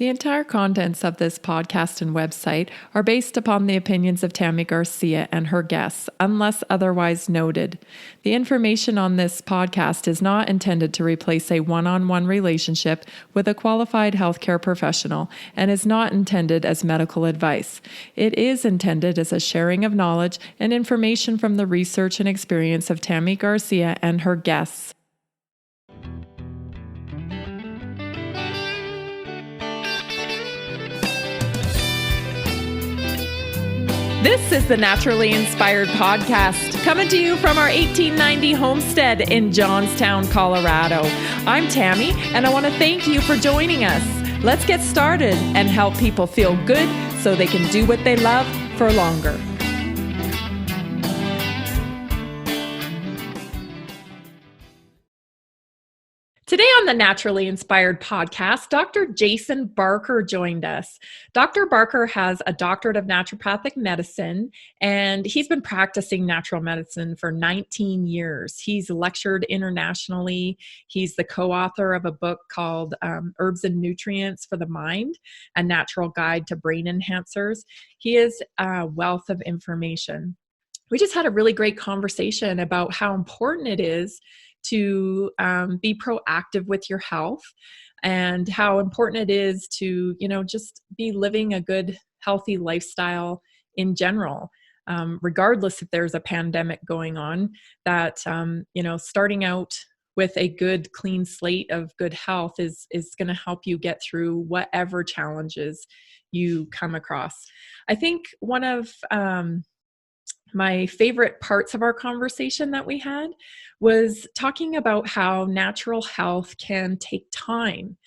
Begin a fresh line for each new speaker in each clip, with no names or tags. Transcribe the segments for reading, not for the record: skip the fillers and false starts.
The entire contents of this podcast and website are based upon the opinions of Tammy Garcia and her guests, unless otherwise noted. The information on this podcast is not intended to replace a one-on-one relationship with a qualified healthcare professional and is not intended as medical advice. It is intended as a sharing of knowledge and information from the research and experience of Tammy Garcia and her guests. This is the Naturally Inspired Podcast, coming to you from our 1890 homestead in Johnstown, Colorado. I'm Tammy, and I want to thank you for joining us. Let's get started and help people feel good so they can do what they love for longer. Today on the Naturally Inspired Podcast, Dr. Jason Barker joined us. Dr. Barker has a Doctorate of Naturopathic Medicine, and he's been practicing natural medicine for 19 years. He's lectured internationally. He's the co-author of a book called Herbs and Nutrients for the Mind, A Natural Guide to Brain Enhancers. He is a wealth of information. We just had a really great conversation about how important it is to be proactive with your health and how important it is to, just be living a good, healthy lifestyle in general, regardless if there's a pandemic going on, that, starting out with a good, clean slate of good health is going to help you get through whatever challenges you come across. I think one of my favorite parts of our conversation that we had was talking about how natural health can take time.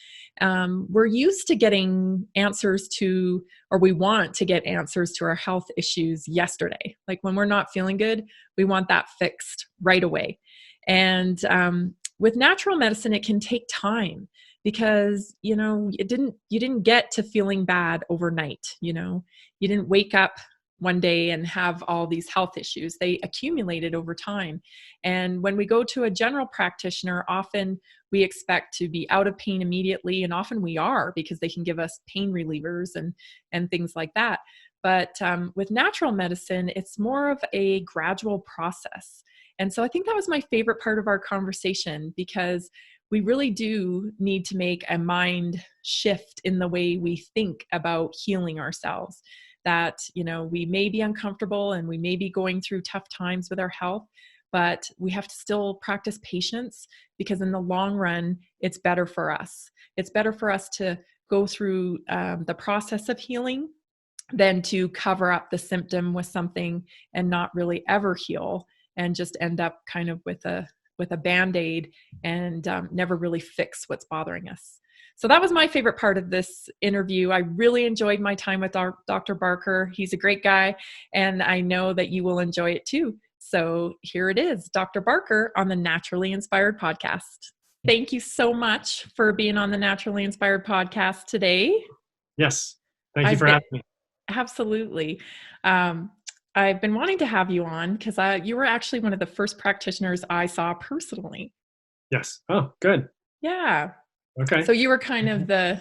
We're used to getting answers to, or we want to get answers to our health issues yesterday. Like when we're not feeling good, we want that fixed right away. And with natural medicine, it can take time because, you didn't get to feeling bad overnight. You didn't wake up one day and have all these health issues. They accumulated over time. And when we go to a general practitioner, often we expect to be out of pain immediately, and often we are because they can give us pain relievers and things like that. But with natural medicine, it's more of a gradual process. And so I think that was my favorite part of our conversation, because we really do need to make a mind shift in the way we think about healing ourselves. That, we may be uncomfortable and we may be going through tough times with our health, but we have to still practice patience, because in the long run, it's better for us. It's better for us to go through the process of healing than to cover up the symptom with something and not really ever heal and just end up kind of with a Band-Aid and never really fix what's bothering us. So that was my favorite part of this interview. I really enjoyed my time with Dr. Barker. He's a great guy, and I know that you will enjoy it too. So here it is, Dr. Barker on the Naturally Inspired Podcast. Thank you so much for being on the Naturally Inspired Podcast today.
Yes, thank you for having me.
Absolutely. I've been wanting to have you on because you were actually one of the first practitioners I saw personally.
Yes. Oh, good.
Yeah.
Okay.
So you were kind of the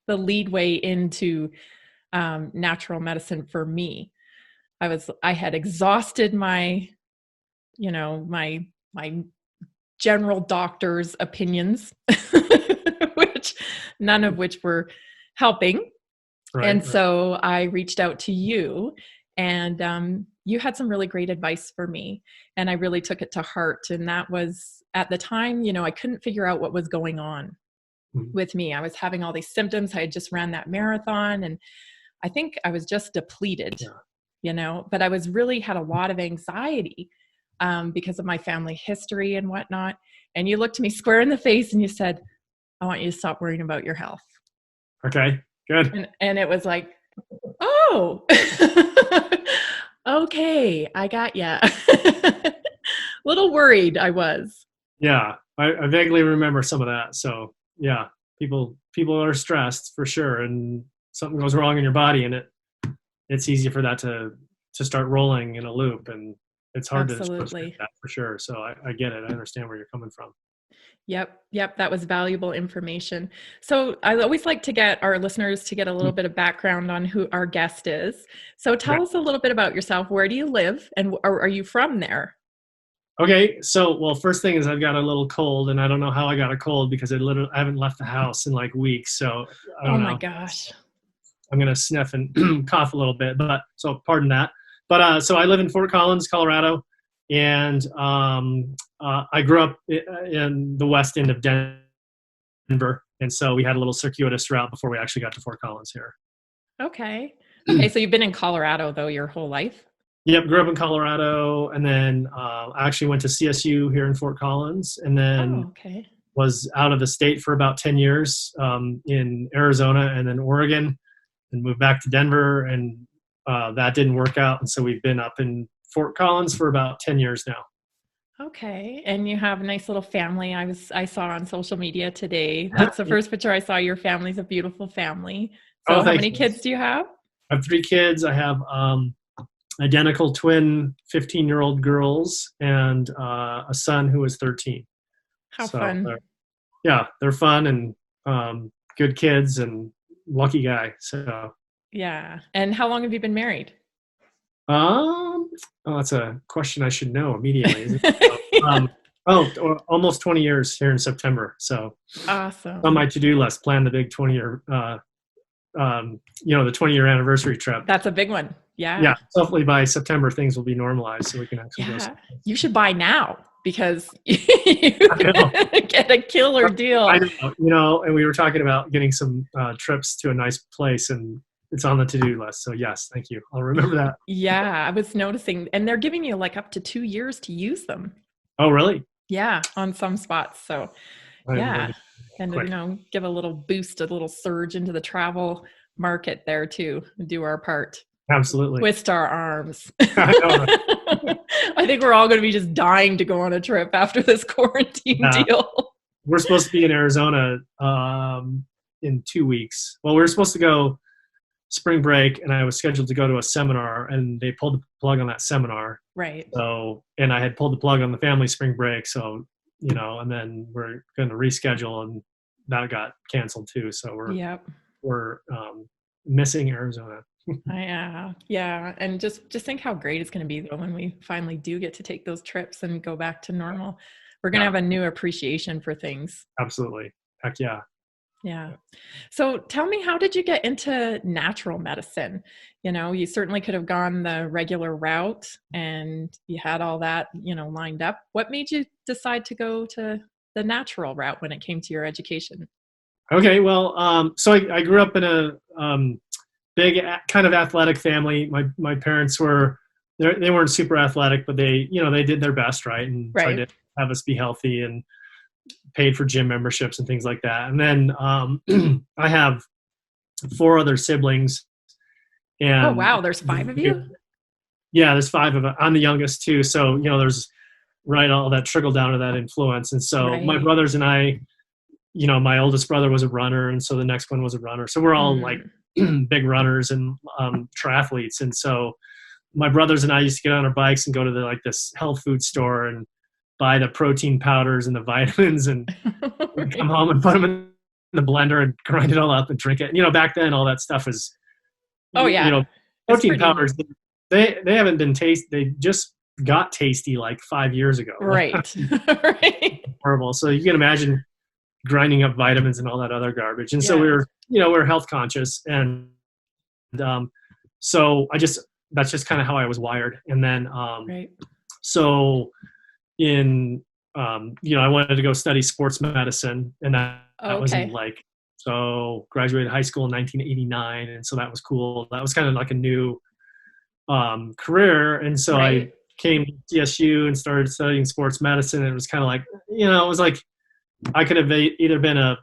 lead way into natural medicine for me. I had exhausted my general doctor's opinions, none of which were helping. Right. So I reached out to you, and you had some really great advice for me, and I really took it to heart. And that was, at the time, I couldn't figure out what was going on with me. I was having all these symptoms. I had just ran that marathon, and I think I was just depleted, but I was really had a lot of anxiety because of my family history and whatnot. And you looked me square in the face and you said, I want you to stop worrying about your health.
Okay, good.
And it was like, oh, okay, I got ya. Little worried I was.
Yeah, I vaguely remember some of that. So yeah, people are stressed for sure, and something goes wrong in your body, and it's easy for that to start rolling in a loop, and it's hard to switch that for sure. So I get it. I understand where you're coming from.
Yep. That was valuable information. So I always like to get our listeners to get a little bit of background on who our guest is. So tell us a little bit about yourself. Where do you live, and are you from there?
Okay, so well, first thing is I've got a little cold, and I don't know how I got a cold because I haven't left the house in like weeks. So I
Oh
don't
my
know.
gosh.
I'm gonna sniff and cough a little bit, but so pardon that. But so I live in Fort Collins, Colorado, and I grew up in the west end of Denver, and so we had a little circuitous route before we actually got to Fort Collins here.
Okay. Okay. So you've been in Colorado though your whole life?
Yep, grew up in Colorado, and then I actually went to CSU here in Fort Collins, and
Oh,
then
okay.
was out of the state for about 10 years in Arizona and then Oregon, and moved back to Denver, and that didn't work out, and so we've been up in Fort Collins for about 10 years now.
Okay. And you have a nice little family. I saw on social media today. That's the first picture I saw. Your family's a beautiful family. So
Oh,
how
thank
many
you.
kids do you have?
I have 3 kids. I have identical twin 15-year-old girls and a son who is 13.
How
So
fun.
they're fun and good kids and lucky guy. So
Yeah. And how long have you been married?
oh, that's a question I should know immediately, isn't it? Almost 20 years here in September. So on
Awesome.
my to-do list, plan the big 20-year, the 20-year anniversary trip.
That's a big one.
Yeah,
Yeah.
so hopefully by September things will be normalized, so we can actually go.
Yeah. You should buy now because you
I know.
get a killer deal.
I know, and we were talking about getting some trips to a nice place, and it's on the to-do list. So yes, thank you. I'll remember that.
Yeah, I was noticing, and they're giving you like up to 2 years to use them.
Oh, really?
Yeah, on some spots. So
I'm going
yeah,
to
and
quick.
give a little boost, a little surge into the travel market there too. Do our part.
Absolutely.
Twist our arms.
I know.
I think we're all going to be just dying to go on a trip after this quarantine deal.
We're supposed to be in Arizona in 2 weeks. Well, we were supposed to go spring break, and I was scheduled to go to a seminar, and they pulled the plug on that seminar.
Right.
So, and I had pulled the plug on the family spring break. So, and then we're going to reschedule, and that got canceled too. So we're missing Arizona.
Yeah. And just think how great it's going to be though when we finally do get to take those trips and go back to normal. We're going to have a new appreciation for things.
Absolutely. Heck yeah.
Yeah. So tell me, how did you get into natural medicine? You certainly could have gone the regular route and you had all that, lined up. What made you decide to go to the natural route when it came to your education?
Okay. Well, so I grew up in a big kind of athletic family. My parents they weren't super athletic, but they did their best, right? And tried to have us be healthy and paid for gym memberships and things like that. And then I have 4 other siblings. And
oh wow, there's 5 of you?
Yeah, there's 5 of us. I'm the youngest too, so there's all that trickle down of that influence. And so my brothers and I, my oldest brother was a runner, and so the next one was a runner. So we're all like big runners and triathletes. And so my brothers and I used to get on our bikes and go to this health food store and buy the protein powders and the vitamins and come home and put them in the blender and grind it all up and drink it. Back then all that stuff is, protein powders, they haven't been they just got tasty like 5 years ago.
Right.
Horrible. So you can imagine grinding up vitamins and all that other garbage. And so we're health conscious. And so that's just kind of how I was wired. And then, so I wanted to go study sports medicine, and that was in graduated high school in 1989. And so that was cool. That was kind of like a new career. And so I came to CSU and started studying sports medicine. And it was kind of like, it was like, I could have either been a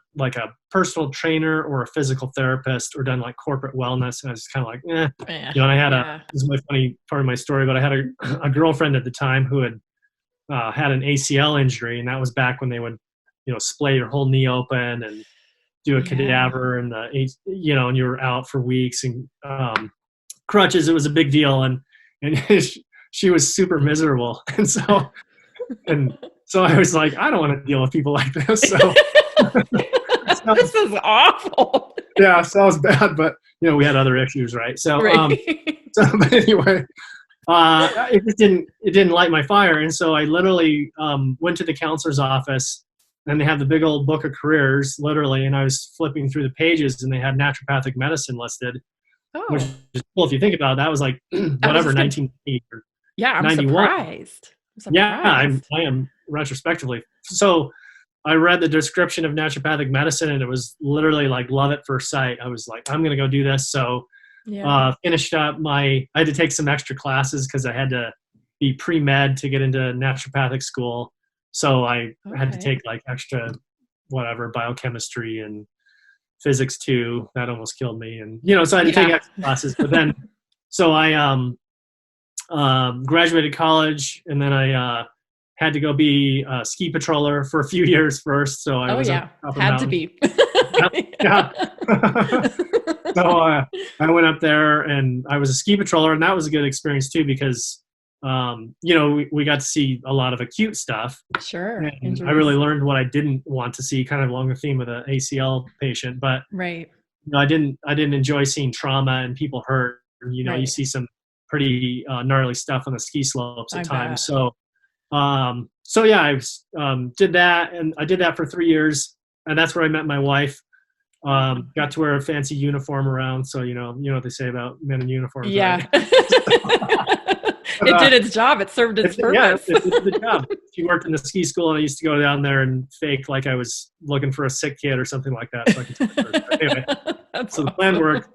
personal trainer or a physical therapist or done like corporate wellness. And I was just kind of like, and I had this is my funny part of my story, but I had a girlfriend at the time who had had an ACL injury, and that was back when they would, splay your whole knee open and do a cadaver and and you were out for weeks and crutches. It was a big deal, and she was super miserable, and So I was like, I don't want to deal with people like this. So,
This is awful.
yeah, so that was bad, but we had other issues, right? So,
Right.
but anyway, it didn't light my fire. And so I literally went to the counselor's office, and they had the big old book of careers, literally, and I was flipping through the pages, and they had naturopathic medicine listed, which
Oh,
is cool if you think about it. That was like whatever, 1980 or
yeah, I'm
91.
surprised. I'm
Yeah,
surprised.
I am retrospectively. So I read the description of naturopathic medicine, and it was literally like love at first sight. I was like, I'm going to go do this. So
Yeah.
finished up I had to take some extra classes because I had to be pre-med to get into naturopathic school. So I had to
Okay.
take like extra, whatever, biochemistry and physics too. That almost killed me. And, so I had to take
Yeah.
extra classes, but then, so I graduated college, and then I had to go be a ski patroller for a few years first. So I
Oh
was
yeah.
up a
Had to
mountain.
be.
Yeah. So I went up there, and I was a ski patroller, and that was a good experience too because we got to see a lot of acute stuff,
Sure.
and I
Injuries.
really learned what I didn't want to see, kind of along the theme of the ACL patient. But
Right.
I didn't enjoy seeing trauma and people hurt. You
Right.
see some pretty gnarly stuff on the ski slopes at
I
times.
bet.
So yeah, did that, and I did that for 3 years, and that's where I met my wife. Got to wear a fancy uniform around, so you know what they say about men in uniforms, right?
Yeah. It did its job. It served its purpose.
It did the job. She worked in the ski school, and I used to go down there and fake like I was looking for a sick kid or something like that. So I could anyway,
That's
so the plan
awesome.
worked.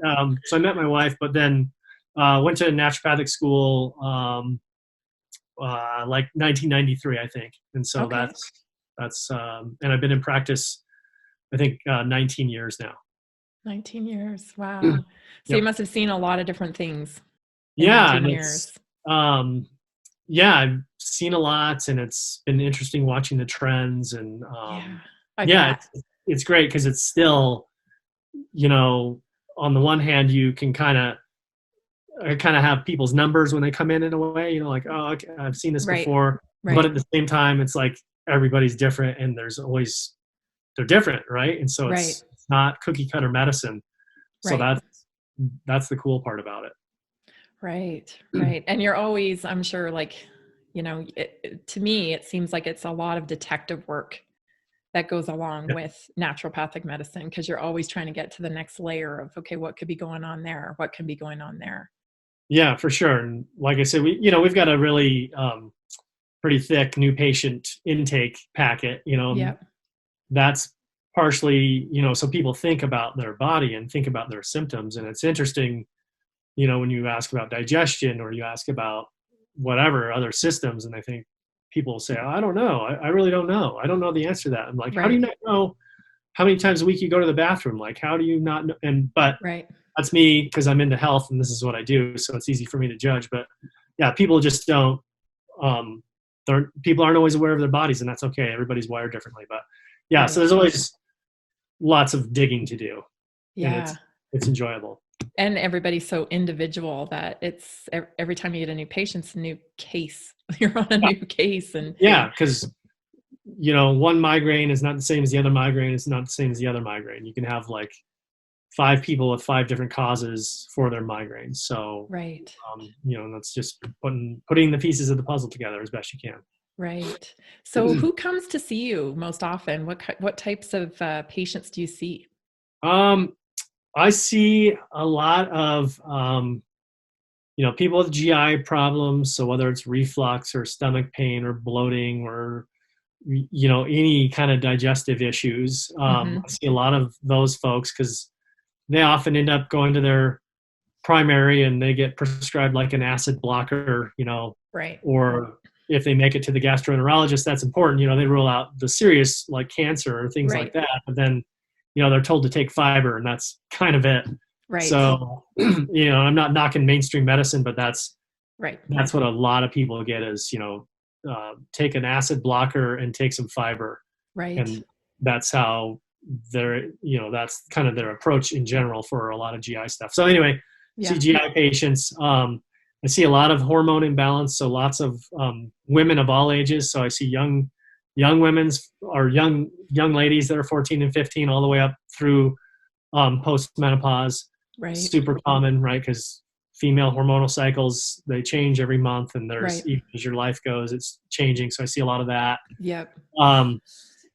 So I met my wife, but then went to naturopathic school like 1993, I think, and so
Okay.
that's and I've been in practice, I think 19 years now.
19 years. Wow. So you
Yep.
must have seen a lot of different things in
Yeah,
19
and
years.
um, I've seen a lot, and it's been interesting watching the trends, and
Yeah. I
yeah,
bet.
it's great because it's still, on the one hand, you can kind of have people's numbers when they come in a way, like, oh, okay, I've seen this
Right.
before, but
Right.
at the same time, it's like everybody's different, and they're different, right? And so
Right.
it's not cookie cutter medicine. So
Right.
that's the cool part about it.
Right. Right. And you're always, I'm sure, like, to me, it seems like it's a lot of detective work that goes along
Yeah.
with naturopathic medicine because you're always trying to get to the next layer of, okay, what could be going on there? What can be going on there?
Yeah, for sure. And like I said, we've got a really pretty thick new patient intake packet.
Yeah.
That's partially, so people think about their body and think about their symptoms. And it's interesting, when you ask about digestion or you ask about whatever other systems, and I think people say, oh, I don't know. I really don't know. I don't know the answer to that. I'm like, how do you
Right.
not know how many times a week you go to the bathroom? Like, how do you not know? But
Right.
that's me because I'm into health and this is what I do. So it's easy for me to judge. But yeah, people just don't, people aren't always aware of their bodies, and that's okay. Everybody's wired differently. But yeah, so
Right.
there's always lots of digging to do, and
Yeah.
it's enjoyable.
And everybody's so individual that it's every time you get a new patient, it's a new case. You're on a new case. And
Yeah, because one migraine is not the same as the other migraine. It's not the same as the other migraine. You can have like 5 people with 5 different causes for their migraines. So,
right.
that's just putting the pieces of the puzzle together as best you can.
Right. So who comes to see you most often? What types of patients do you see?
I see a lot of, people with GI problems. So whether it's reflux or stomach pain or bloating or, any kind of digestive issues.
Mm-hmm.
I see a lot of those folks because they often end up going to their primary and they get prescribed like an acid blocker,
Right.
or if they make it to the gastroenterologist, that's important. They rule out the serious like cancer or things like
Right.
that. But then, they're told to take fiber, and that's kind of it.
Right.
So, I'm not knocking mainstream medicine, but that's
Right.
what a lot of people get is, take an acid blocker and take some fiber.
Right.
And that's how that's kind of their approach in general for a lot of GI stuff. So anyway,
Yeah.
see GI patients. I see a lot of hormone imbalance. So lots of women of all ages. So I see young young women's or young ladies that are 14 and 15 all the way up through post-menopause.
Right.
Super common, right? Because female hormonal cycles, they change every month, and there's
Right.
even as your life goes, it's changing. So I see a lot of that.
Yep.
Um,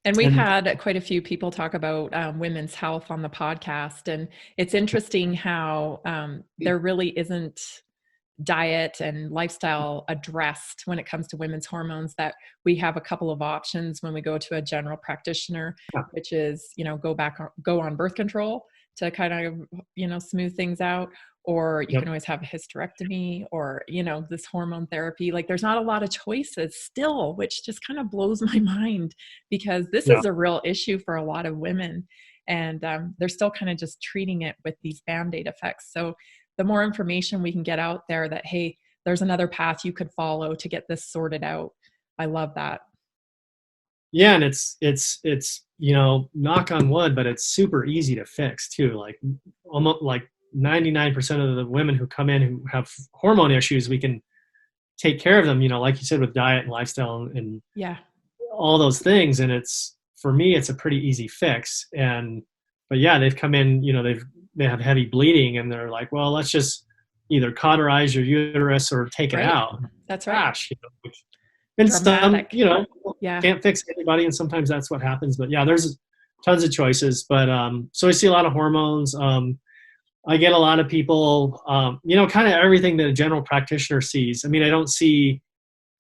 And we've
and
had quite a few people talk about women's health on the podcast. And it's interesting how there really isn't diet and lifestyle addressed when it comes to women's hormones, that we have a couple of options when we go to a general practitioner, which is, go on birth control to kind of, smooth things out, or you can always have a hysterectomy, or, this hormone therapy. Like, there's not a lot of choices still, which just kind of blows my mind, because this is a real issue for a lot of women. And they're still kind of just treating it with these Band-Aid effects. So the more information we can get out there that, hey, there's another path you could follow to get this sorted out. I love that.
Yeah. And it's, knock on wood, but it's super easy to fix too. Like almost like 99% of the women who come in who have hormone issues, we can take care of them, like you said, with diet and lifestyle and all those things. And for me, it's a pretty easy fix. But yeah, they've come in, they have heavy bleeding, and they're like, well, let's just either cauterize your uterus or take it out.
That's right.
Gosh, and dramatic. Can't fix anybody, and sometimes that's what happens. But yeah, there's tons of choices. But so I see a lot of hormones. I get a lot of people, kind of everything that a general practitioner sees. I mean, I don't see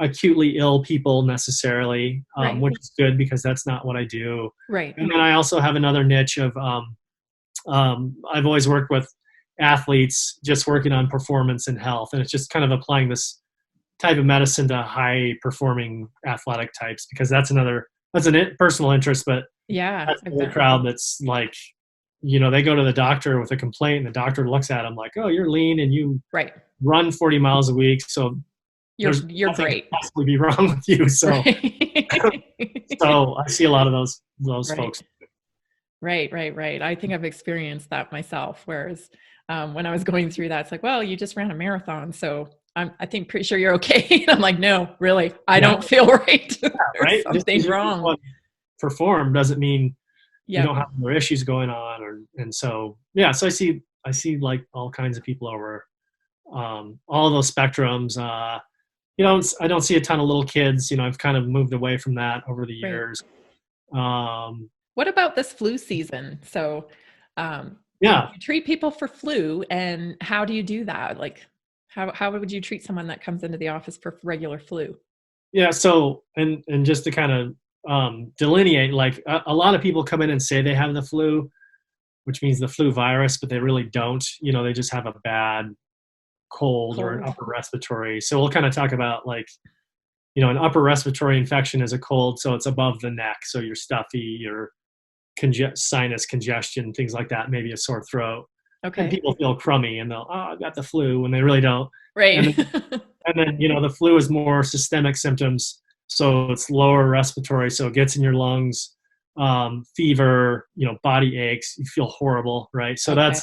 acutely ill people necessarily, which is good, because that's not what I do.
Right.
And then I also have another niche of, I've always worked with athletes, just working on performance and health. And it's just kind of applying this type of medicine to high performing athletic types, because that's a personal interest, but that's the crowd that's like, they go to the doctor with a complaint, and the doctor looks at them like, oh, you're lean and you run 40 miles a week. So
you're great.
Possibly be wrong with you. So, so I see a lot of those folks.
Right. I think I've experienced that myself. Whereas when I was going through that, it's like, well, you just ran a marathon, so pretty sure you're okay. And I'm like, no, really, I don't feel right. There's something wrong.
Perform doesn't mean you don't have more issues going on, so I see like all kinds of people over all those spectrums. I don't see a ton of little kids. I've kind of moved away from that over the years.
What about this flu season? So, you treat people for flu, and how do you do that? Like, how would you treat someone that comes into the office for regular flu? Yeah.
So, and just to kind of delineate, like a lot of people come in and say they have the flu, which means the flu virus, but they really don't. They just have a bad cold or an upper respiratory. So we'll kind of talk about like, an upper respiratory infection is a cold, so it's above the neck. So you're stuffy, your sinus congestion, things like that, maybe a sore throat.
Okay.
And people feel crummy and they'll, I've got the flu, when they really don't.
Right.
And then, the flu is more systemic symptoms. So it's lower respiratory. So it gets in your lungs, fever, body aches, you feel horrible. Right. So I'm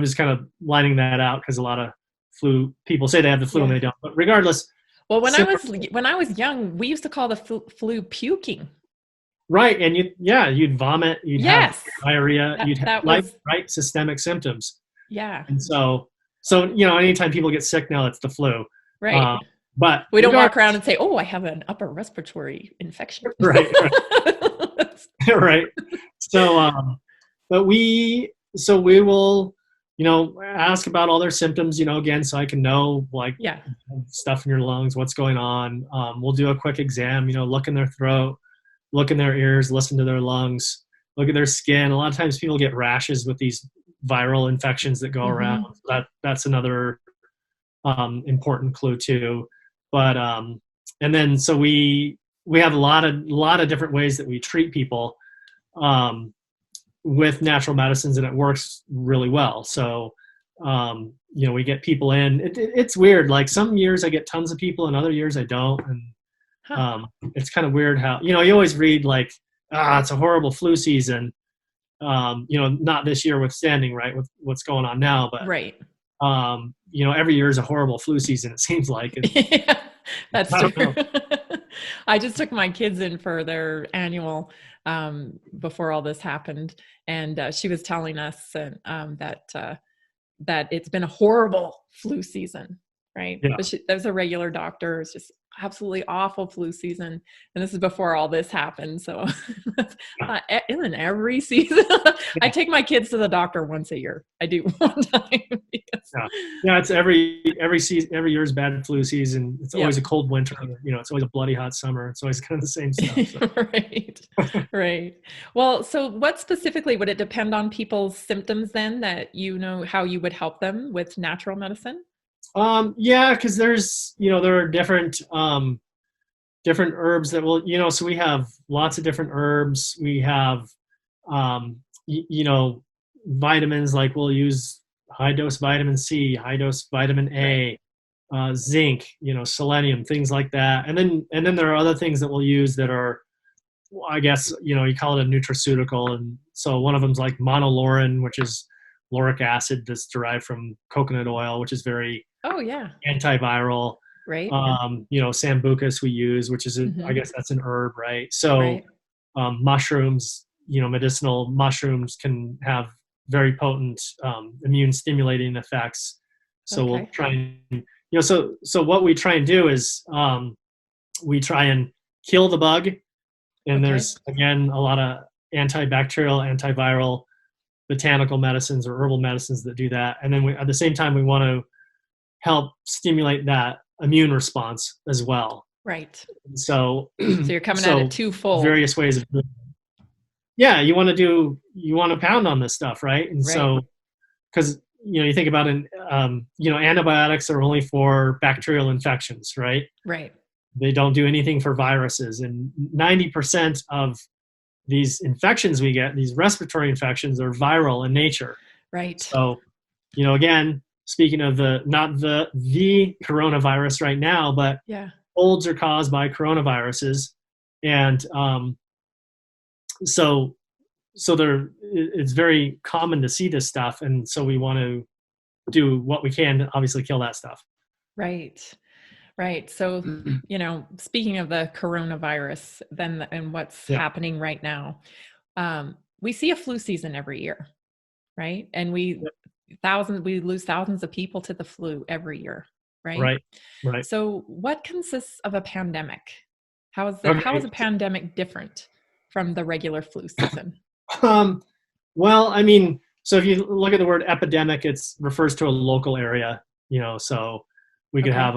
just kind of lining that out, because a lot of flu people say they have the flu and they don't. But regardless.
Well, when I was young, we used to call the flu puking.
Right. And you'd vomit, you'd have diarrhea, you'd have systemic symptoms.
Yeah.
And so, anytime people get sick now, it's the flu.
Right.
But
we don't walk around and say, oh, I have an upper respiratory infection.
Right. Right. So, but we will, ask about all their symptoms, again, so I can know, like, stuff in your lungs, what's going on. We'll do a quick exam, look in their throat, look in their ears, listen to their lungs, look at their skin. A lot of times people get rashes with these viral infections that go around. That's another important clue too. But and then so we have a lot of different ways that we treat people with natural medicines, and it works really well. So we get people in. It's weird. Like some years I get tons of people, and other years I don't. And it's kind of weird how you always read like, it's a horrible flu season. Not this year withstanding, right, with what's going on now, but every year is a horrible flu season, it seems like.
That's
I
true.
don't know.
I just took my kids in for their annual before all this happened, and she was telling us that it's been a horrible flu season, right?
Yeah.
But that was a regular doctor. It's just absolutely awful flu season, and this is before all this happened. So, isn't every season? I take my kids to the doctor once a year. I do one time.
Yeah, yeah. It's every season, every year's bad flu season. It's
Yep.
always a cold winter. It's always a bloody hot summer. It's always kind of the same stuff. So.
Right. Right. Well, so what specifically would it depend on people's symptoms then that how you would help them with natural medicine?
Yeah, because there are different herbs that so we have lots of different herbs. We have, vitamins, like we'll use high dose vitamin C, high dose vitamin A, zinc, selenium, things like that. And then there are other things that we'll use that are, well, I guess, you call it a nutraceutical. And so one of them is like monolaurin, which is lauric acid that's derived from coconut oil, which is very
Oh yeah.
antiviral.
Right.
Sambucus we use, which is, I guess that's an herb, right? So
Right.
mushrooms, medicinal mushrooms can have very potent immune stimulating effects. So we'll try and, so what we try and do is we try and kill the bug. And there's, again, a lot of antibacterial, antiviral, botanical medicines or herbal medicines that do that. And then at the same time, we want to help stimulate that immune response as well.
Right.
So
you're coming at it twofold.
Various ways of doing it. Yeah, you want to pound on this stuff, right? And so, because you think about it, antibiotics are only for bacterial infections, right?
Right.
They don't do anything for viruses, and 90% of these infections we get, these respiratory infections, are viral in nature.
Right.
So, again, speaking of not the coronavirus right now, but colds are caused by coronaviruses, and so it's very common to see this stuff, and so we want to do what we can to obviously kill that stuff.
Right. Right. So, speaking of the coronavirus then and what's happening right now, we see a flu season every year, right? And we lose thousands of people to the flu every year, right?
Right.
So what consists of a pandemic? How is a pandemic different from the regular flu season?
Well, I mean, so if you look at the word epidemic, it refers to a local area, so we could have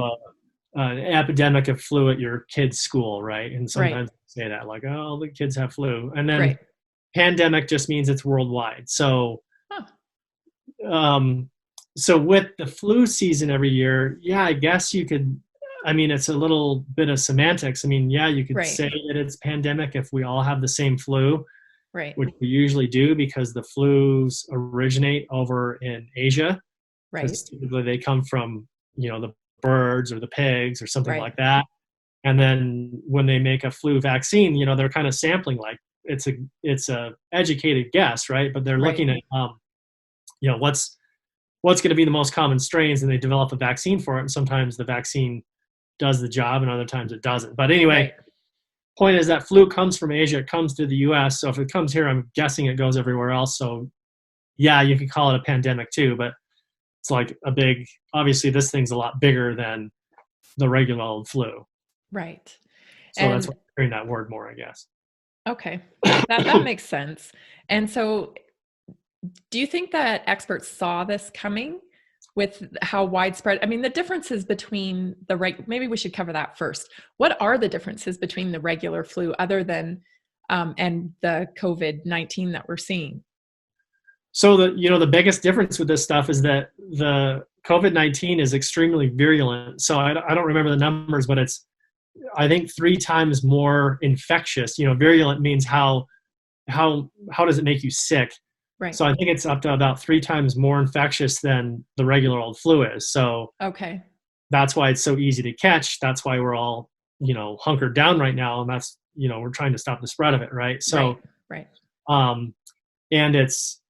an epidemic of flu at your kid's school, right? And sometimes they say that, like, oh, the kids have flu. And then pandemic just means it's worldwide. So, so with the flu season every year, I guess you could, it's a little bit of semantics. You could say that it's pandemic if we all have the same flu, which we usually do because the flus originate over in Asia. Because typically they come from, the birds or the pigs or something like that. And then when they make a flu vaccine, they're kind of sampling, like it's a educated guess, right? But they're looking at, what's going to be the most common strains, and they develop a vaccine for it. And sometimes the vaccine does the job and other times it doesn't. But anyway, point is that flu comes from Asia, it comes to the US. So if it comes here, I'm guessing it goes everywhere else. So you could call it a pandemic too, but it's like obviously this thing's a lot bigger than the regular old flu.
Right.
So that's why I'm hearing that word more, I guess.
Okay. That makes sense. And so do you think that experts saw this coming with how widespread, the differences between maybe we should cover that first. What are the differences between the regular flu other than, and the COVID-19 that we're seeing?
So the biggest difference with this stuff is that the COVID-19 is extremely virulent. So I don't remember the numbers, but it's, I think, 3 times more infectious. Virulent means how does it make you sick? Right. So I think it's up to about 3 times more infectious than the regular old flu is. So that's why it's so easy to catch. That's why we're all, hunkered down right now. And that's, we're trying to stop the spread of it. Right. So, and it's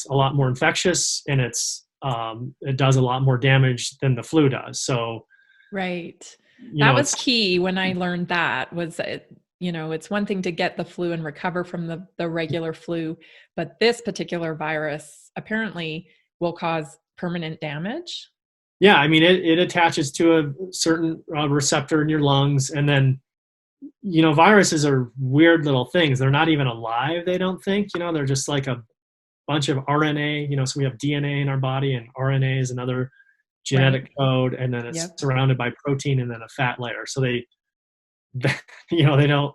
a lot more infectious, and it does a lot more damage than the flu does. So,
That was key when I learned that was, it's one thing to get the flu and recover from the regular flu, but this particular virus apparently will cause permanent damage.
Yeah, I mean, it attaches to a certain receptor in your lungs, and then, viruses are weird little things. They're not even alive, they don't think, they're just like a bunch of RNA, so we have DNA in our body, and RNA is another genetic code, and then it's surrounded by protein and then a fat layer. So they don't,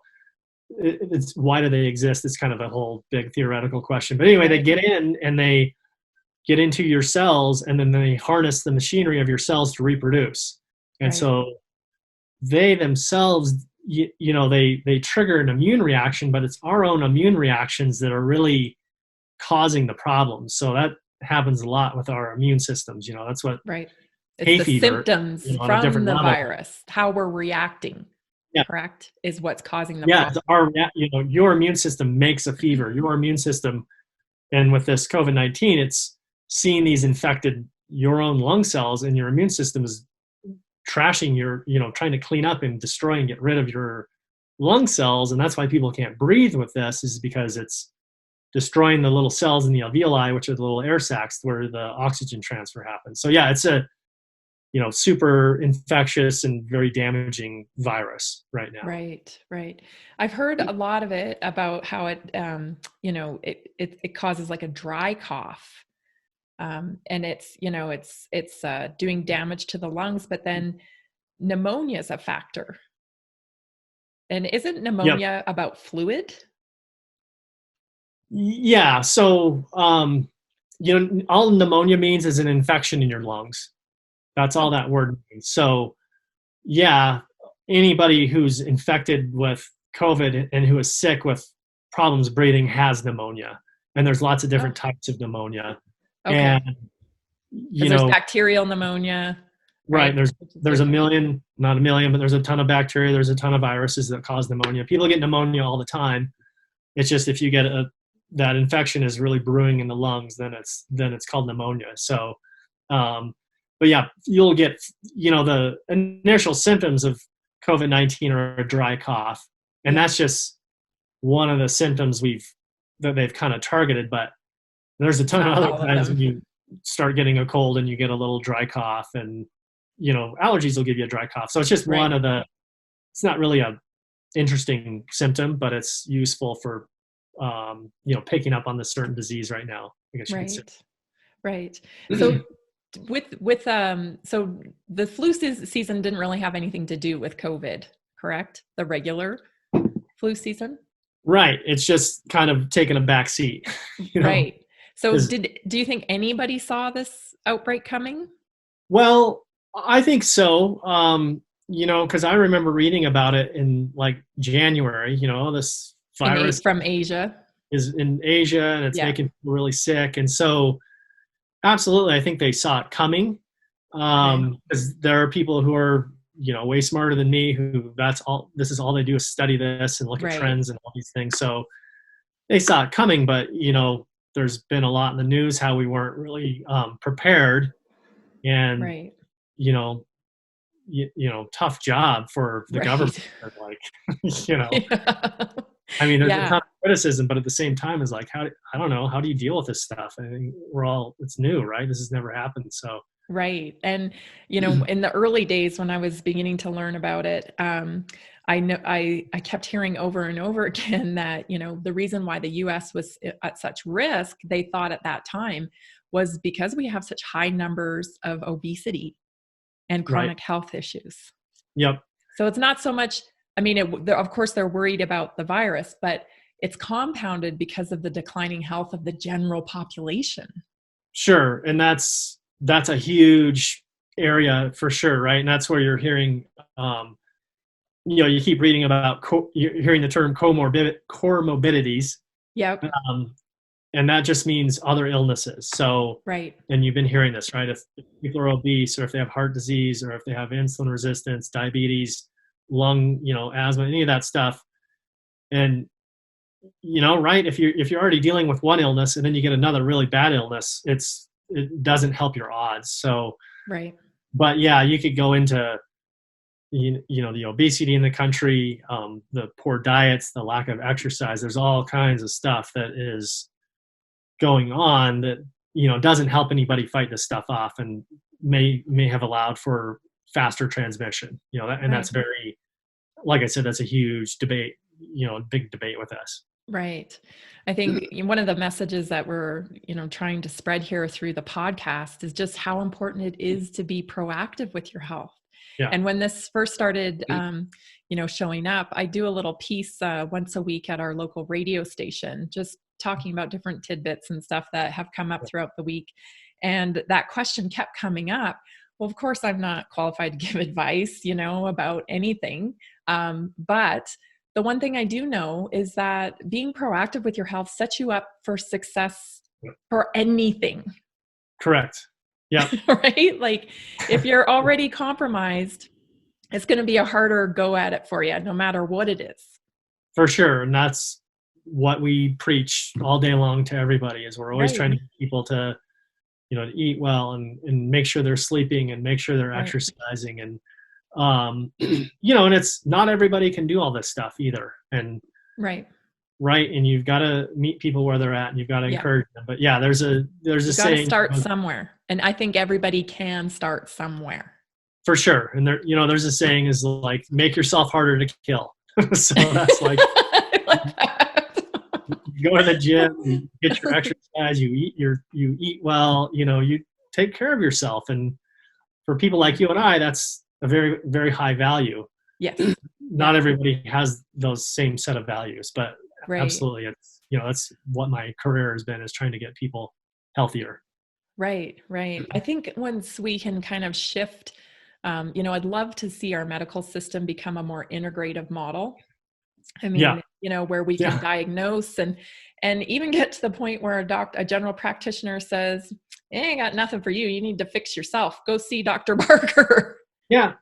it's why do they exist? It's kind of a whole big theoretical question. But anyway, they get in and they get into your cells, and then they harness the machinery of your cells to reproduce. And so they themselves, they trigger an immune reaction, but it's our own immune reactions that are really causing the problems. So that happens a lot with our immune systems. That's what
it's the symptoms from the virus, how we're reacting. Correct, is what's causing the problem.
Your immune system makes a fever. Your immune system, and with this COVID-19, it's seeing these infected your own lung cells, and your immune system is trashing your, trying to clean up and destroy and get rid of your lung cells. And that's why people can't breathe with this, is because it's destroying the little cells in the alveoli, which are the little air sacs where the oxygen transfer happens. So yeah, it's a, super infectious and very damaging virus right now.
Right. I've heard a lot of it about how it, it causes like a dry cough. And it's doing damage to the lungs, but then pneumonia is a factor. And isn't pneumonia about fluid?
Yeah. So, all pneumonia means is an infection in your lungs. That's all that word means. So, yeah, anybody who's infected with COVID and who is sick with problems breathing has pneumonia. And there's lots of different types of pneumonia.
Okay.
And,
there's bacterial pneumonia.
Right. There's a million, not a million, but there's a ton of bacteria. There's a ton of viruses that cause pneumonia. People get pneumonia all the time. It's just if you get that infection is really brewing in the lungs, then it's called pneumonia. So, but yeah, you'll get, the initial symptoms of COVID-19 are a dry cough. And that's just one of the symptoms that they've kind of targeted, but there's a ton of other times when you start getting a cold and you get a little dry cough, and, allergies will give you a dry cough. So it's just one of it's not really a interesting symptom, but it's useful for, picking up on this certain disease right now, I guess you could say.
Right. So so the flu season didn't really have anything to do with COVID, correct? The regular flu season?
Right. It's just kind of taken a back seat.
Right. So do you think anybody saw this outbreak coming?
Well, I think so. Because I remember reading about it in like January, this virus
from Asia
is in Asia, and it's making people really sick. And so absolutely, I think they saw it coming. Because there are people who are, way smarter than me, who this is all they do is study this and look at trends and all these things. So they saw it coming, but, there's been a lot in the news how we weren't really prepared, and, tough job for the government. Like, I mean, there's a ton of criticism, but at the same time, is like, I don't know, how do you deal with this stuff? I mean, it's new, right? This has never happened. So.
Right. And, in the early days when I was beginning to learn about it, I kept hearing over and over again that, the reason why the US was at such risk, they thought at that time, was because we have such high numbers of obesity and chronic health issues.
Yep.
So it's not so much, I mean, of course they're worried about the virus, but it's compounded because of the declining health of the general population. Sure.
And that's a huge area for sure, right? And that's where you're hearing, you keep reading about, you're hearing the term comorbidities.
Yep.
And that just means other illnesses. So, and you've been hearing this, right? If people are obese, or if they have heart disease, or if they have insulin resistance, diabetes, lung, asthma, any of that stuff. And, right, if you're already dealing with one illness and then you get another really bad illness, it doesn't help your odds. So,
right.
But yeah, you could go into, the obesity in the country, the poor diets, the lack of exercise. There's all kinds of stuff that is going on that, doesn't help anybody fight this stuff off, and may have allowed for faster transmission, and that's very, like I said, that's a huge debate, big debate with us.
Right. I think one of the messages that we're, trying to spread here through the podcast is just how important it is to be proactive with your health.
Yeah.
And when this first started, showing up, I do a little piece once a week at our local radio station, just talking about different tidbits and stuff that have come up throughout the week. And that question kept coming up. Well, of course, I'm not qualified to give advice, about anything. But the one thing I do know is that being proactive with your health sets you up for success for anything.
Correct. Yeah.
Right? Like if you're already compromised, it's going to be a harder go at it for you, no matter what it is.
For sure. And that's what we preach all day long to everybody, is we're always trying to get people to, to eat well and make sure they're sleeping and make sure they're exercising. And, and it's not everybody can do all this stuff either. And
right.
And you've got to meet people where they're at, and you've got to encourage them. But yeah, there's a saying,
start somewhere. And I think everybody can start somewhere.
For sure. And there, there's a saying is like, make yourself harder to kill. So that's like,
I like that.
You go to the gym, you get your exercise, you eat well, you take care of yourself. And for people like you and I, that's a very, very high value.
Yes.
Not everybody has those same set of values, but absolutely, it's, that's what my career has been, is trying to get people healthier. Right.
I think once we can kind of shift, I'd love to see our medical system become a more integrative model. I mean, where we can diagnose and even get to the point where a general practitioner says, "I ain't got nothing for you. You need to fix yourself. Go see Dr. Barker."
Yeah.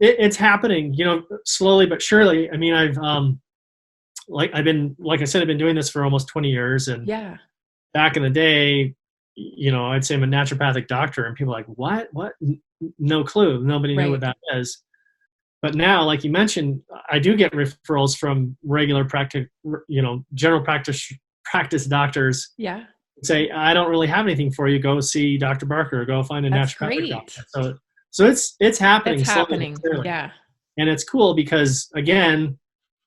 It's happening, slowly but surely. I mean, I've like I said, I've been doing this for almost 20 years. And back in the day, I'd say I'm a naturopathic doctor, and people are like, what? No clue. Nobody knew what that is. But now, like you mentioned, I do get referrals from regular general practice doctors.
Yeah.
Say, I don't really have anything for you. Go see Dr. Barker, or go find a naturopathic doctor. So it's happening.
It's happening. Yeah.
And it's cool because, again,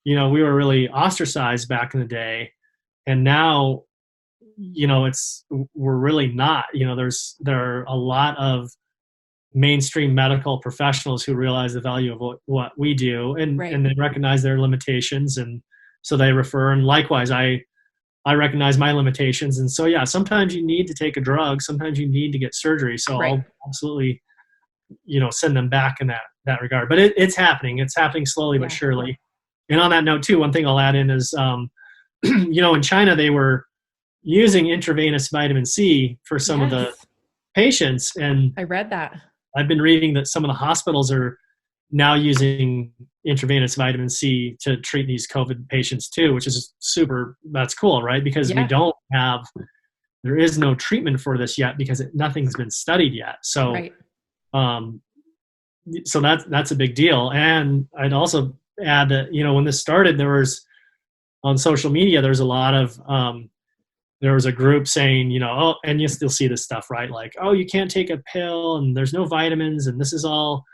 we were really ostracized back in the day, and now, we're really not. There are a lot of mainstream medical professionals who realize the value of what we do, and they recognize their limitations, and so they refer. And likewise, I recognize my limitations, and so sometimes you need to take a drug, sometimes you need to get surgery. So I'll absolutely send them back in that regard. But it's happening slowly but surely. And on that note too, one thing I'll add in is in China they were using intravenous vitamin C for some of the patients, and I
read that.
I've been reading that some of the hospitals are now using intravenous vitamin C to treat these COVID patients too, which is that's cool, right? Because there is no treatment for this yet, because nothing's been studied yet. So, so that's a big deal. And I'd also add that, when this started, there was, on social media, there's a lot of, there was a group saying, and you still see this stuff, right? Like, oh, you can't take a pill, and there's no vitamins, and this is all,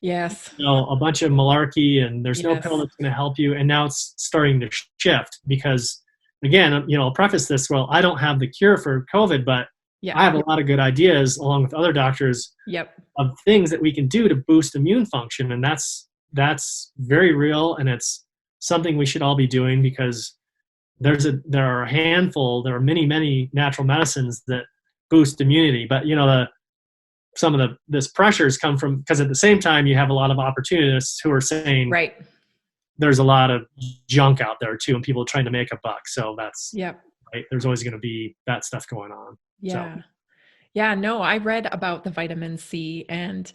a bunch of malarkey, and there's no pill that's going to help you. And now it's starting to shift because, again, I'll preface this, well, I don't have the cure for COVID, but I have a lot of good ideas, along with other doctors, of things that we can do to boost immune function. And that's very real, and it's something we should all be doing, because there are many natural medicines that boost immunity. But some of this pressures come from, because at the same time you have a lot of opportunists who are saying there's a lot of junk out there too, and people trying to make a buck. So that's right. There's always going to be that stuff going on.
No, I read about the vitamin C, and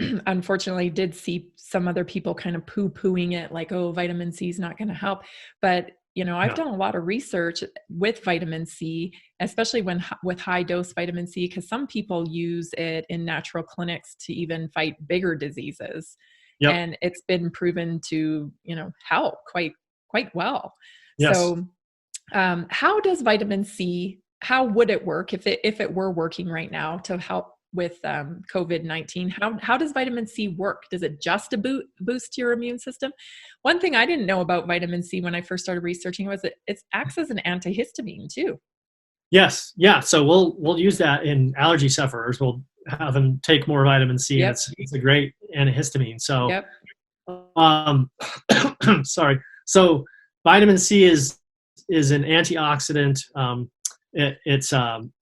unfortunately did see some other people kind of poo-pooing it, like, oh, vitamin C is not going to help. But I've done a lot of research with vitamin C, especially with high dose vitamin C, because some people use it in natural clinics to even fight bigger diseases.
Yep.
And it's been proven to, help quite well.
Yes.
So how does vitamin C, how would it work if it were working right now to help with COVID-19? How does vitamin C work? Does it just boost your immune system? One thing I didn't know about vitamin C when I first started researching was that it acts as an antihistamine too.
Yes. Yeah. So we'll use that in allergy sufferers. We'll have them take more vitamin C, and
Yep.
it's a great antihistamine. So,
Yep.
sorry. So vitamin C is an antioxidant. It's an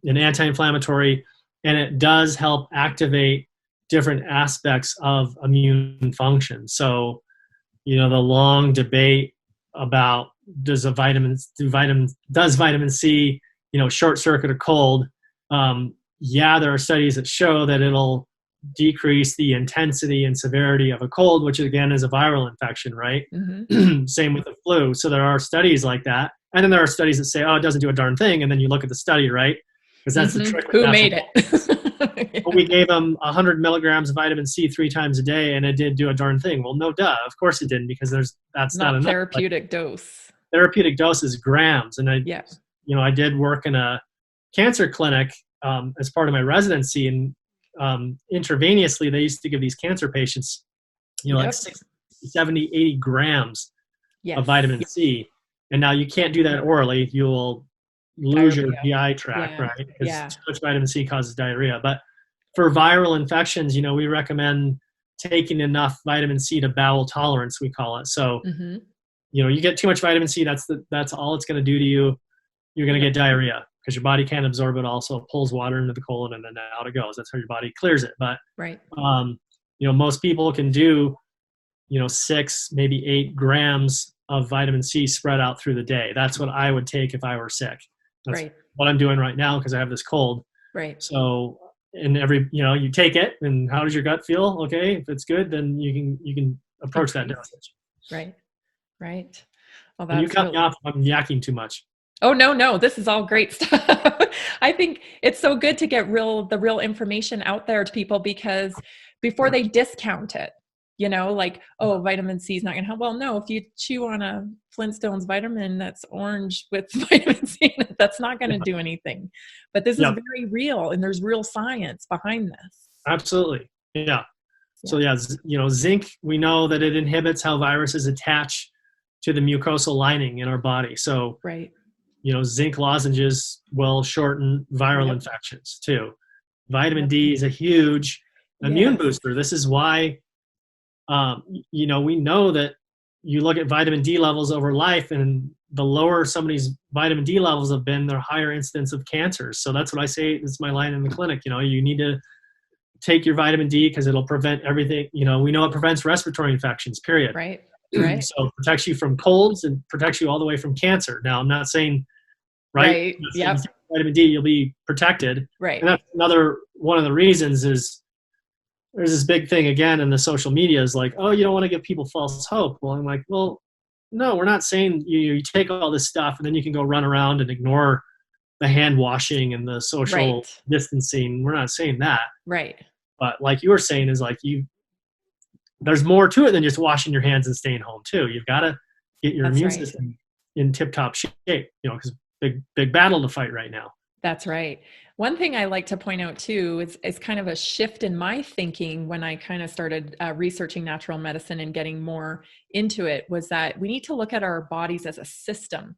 anti-inflammatory, and it does help activate different aspects of immune function. So, the long debate about does vitamin C, short circuit a cold? There are studies that show that it'll decrease the intensity and severity of a cold, which again is a viral infection, right?
Mm-hmm.
Same with the flu. So there are studies like that. And then there are studies that say, oh, it doesn't do a darn thing. And then you look at the study, right? Because that's the trick.
Who made it?
Yeah. Well, we gave them 100 milligrams of vitamin C 3 times a day, and it did do a darn thing. Well, no, duh. Of course it didn't, because that's not enough.
Therapeutic dose.
Therapeutic dose is grams. And
I
did work in a cancer clinic as part of my residency, and intravenously, they used to give these cancer patients, like 60, 70, 80 grams of vitamin C. And now you can't do that orally. You'll lose your GI tract, right? Because too much vitamin C causes diarrhea. But for viral infections, we recommend taking enough vitamin C to bowel tolerance, we call it. So, you get too much vitamin C, that's all it's going to do to you. You're going to get diarrhea because your body can't absorb it. Also, it pulls water into the colon, and then out it goes. That's how your body clears it. But most people can do 6, maybe 8 grams of vitamin C spread out through the day. That's what I would take if I were sick. That's what I'm doing right now because I have this cold.
Right.
So, and you take it, and how does your gut feel? Okay, if it's good, then you can approach that dosage.
Right. Well,
and you cut me off if I'm yakking too much.
Oh, no, this is all great stuff. I think it's so good to get the real information out there to people, because before they discount it, vitamin C is not going to help. Well, no, if you chew on a Flintstones vitamin that's orange with vitamin C, that's not going to do anything. But this is very real, and there's real science behind this.
Absolutely. Yeah. So zinc, we know that it inhibits how viruses attach to the mucosal lining in our body. So, zinc lozenges will shorten viral infections too. Vitamin D is a huge immune booster. This is why, we know that you look at vitamin D levels over life, and the lower somebody's vitamin D levels have been, the higher incidence of cancers. So that's what I say. It's my line in the clinic. You need to take your vitamin D because it'll prevent everything. We know it prevents respiratory infections, period.
Right.
So it protects you from colds and protects you all the way from cancer. Now, I'm not saying, right?
Yep.
Vitamin D, you'll be protected.
Right.
And that's another one of the reasons is there's this big thing again in the social media is like, oh, you don't want to give people false hope. Well, I'm like, well, no, we're not saying you take all this stuff and then you can go run around and ignore the hand washing and the social distancing. We're not saying that.
Right.
But like you were saying is like there's more to it than just washing your hands and staying home too. You've got to get your immune system in tip-top shape, because big battle to fight right now.
That's right. One thing I like to point out too is kind of a shift in my thinking when I kind of started researching natural medicine and getting more into it, was that we need to look at our bodies as a system.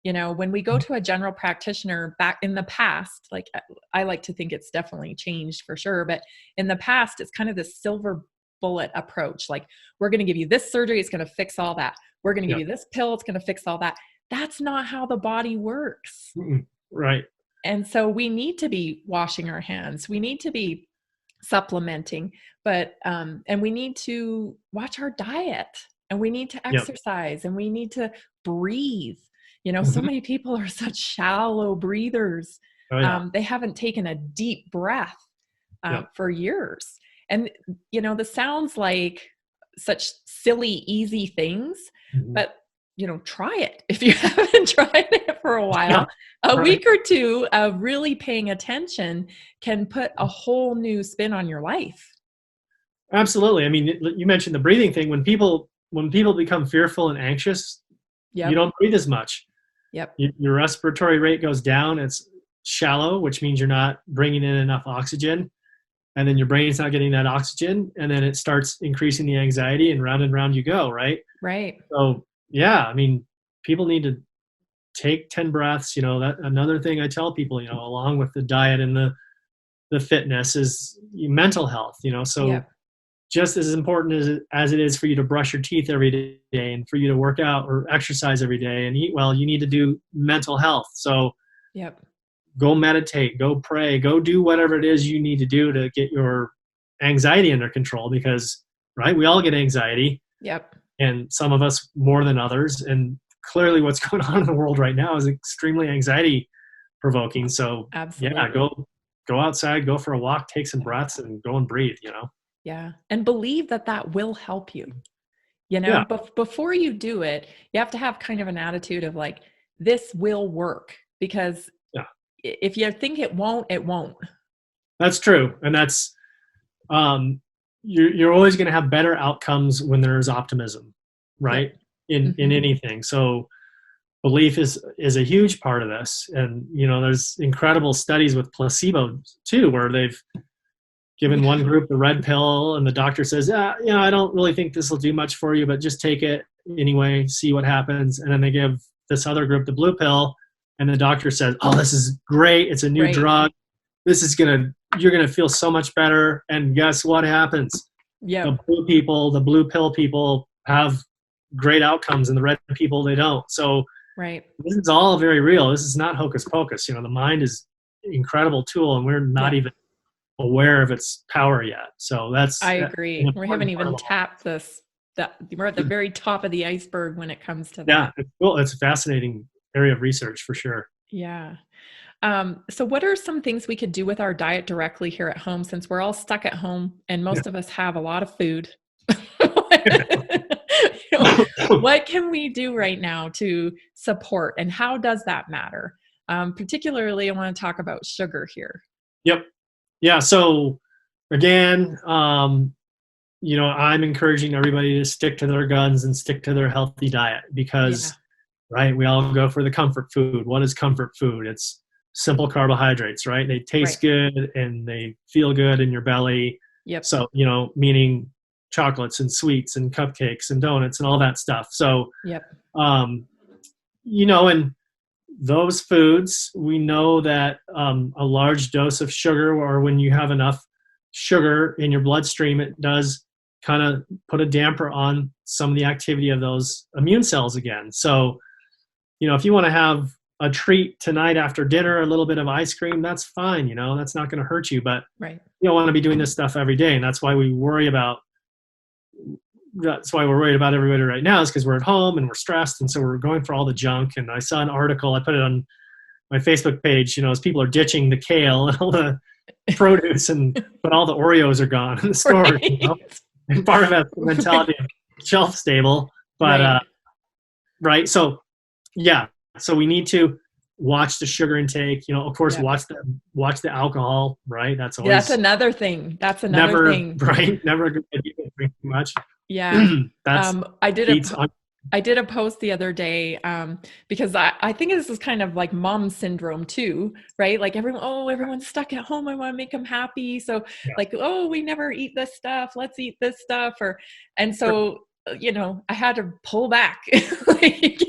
When we go to a general practitioner back in the past, like I like to think it's definitely changed for sure, but in the past, it's kind of this silver bullet approach. Like, we're going to give you this surgery, it's going to fix all that. We're going to give you this pill, it's going to fix all that. That's not how the body works.
Right.
And so we need to be washing our hands. We need to be supplementing, but, and we need to watch our diet, and we need to exercise, and we need to breathe. So many people are such shallow breathers. They haven't taken a deep breath for years. And, this sounds like such silly, easy things, but try it if you haven't tried it for a
Yeah,
while. A
right.
week or two of really paying attention can put a whole new spin on your life.
Absolutely. I mean, you mentioned the breathing thing. When people become fearful and anxious, you
Yep.
don't breathe as much.
Yep.
Your respiratory rate goes down. It's shallow, which means you're not bringing in enough oxygen, and then your brain's not getting that oxygen, and then it starts increasing the anxiety, and round you go, right?
Right.
So yeah, I mean, people need to take 10 breaths. That another thing I tell people, along with the diet and the fitness is mental health. So
Yep.
just as important as it is for you to brush your teeth every day and for you to work out or exercise every day and eat well, you need to do mental health. So
Yep.
go meditate, go pray, go do whatever it is you need to do to get your anxiety under control, because right, we all get anxiety,
Yep.
and some of us more than others, and clearly what's going on in the world right now is extremely anxiety provoking. So yeah,
Absolutely.
go outside, go for a walk, take some breaths, and go and breathe.
Yeah. And believe that that will help you.
Yeah,
But before you do it, you have to have kind of an attitude of like, this will work, because
yeah,
if you think it won't, it won't.
that's true. And that's um you're always going to have better outcomes when there's optimism,
Yep.
right? In
Hmm.
anything. So belief is a huge part of this. And there's incredible studies with placebo too, where they've given one
Yeah.
group the red pill, and the doctor says, I don't really think this will do much for you, but just take it anyway, see what happens. And then they give this other group the blue pill, and the doctor says, oh, this is great, it's a new
Right.
drug, you're gonna feel so much better. And guess what happens?
Yep.
The blue pill people have great outcomes, and the red people, they don't. So
Right.
this is all very real. This is not hocus pocus. The mind is an incredible tool, and we're not
Yeah.
even aware of its power yet. So that's
I
an
agree. We haven't
important part
even
of all.
tapped this. That we're at the very top of the iceberg when it comes to
Yeah,
that.
it's cool. It's a fascinating area of research for sure.
Yeah. So what are some things we could do with our diet directly here at home, since we're all stuck at home and
Yeah.
most of us have a lot of food? You know, what can we do right now to support, and how does that matter? Particularly, I want to talk about sugar here.
Yep. Yeah. So again, I'm encouraging everybody to stick to their guns and stick to their healthy diet,
Yeah.
because right, we all go for the comfort food. What is comfort food? It's simple carbohydrates, right? They
Right.
taste good and they feel good in your belly.
Yep.
So, meaning chocolates and sweets and cupcakes and donuts and all that stuff. So,
Yep.
um, and those foods, we know that a large dose of sugar, or when you have enough sugar in your bloodstream, it does kind of put a damper on some of the activity of those immune cells again. So, if you want to have a treat tonight after dinner, a little bit of ice cream, that's fine. That's not going to hurt you, but
Right.
you don't want to be doing this stuff every day. And that's why we're worried about everybody right now, is because we're at home and we're stressed. And so we're going for all the junk. And I saw an article, I put it on my Facebook page, as people are ditching the kale and all the produce, but all the Oreos are gone in the stores,
Right.
and part of that's the mentality of shelf stable, but,
Right.
right. So yeah, so we need to watch the sugar intake, of course,
Yep.
watch the alcohol, right? That's
That's
always
another thing. That's another
never,
thing.
right? Never a good idea to drink too much.
Yeah.
That's
I did
feeds
a
on.
I did a post the other day, because I think this is kind of like mom syndrome too, right? Like everyone's stuck at home. I want to make them happy. So
Yeah,
like, oh, we never eat this stuff. Let's eat this stuff. And
sure.
so, I had to pull back. Like,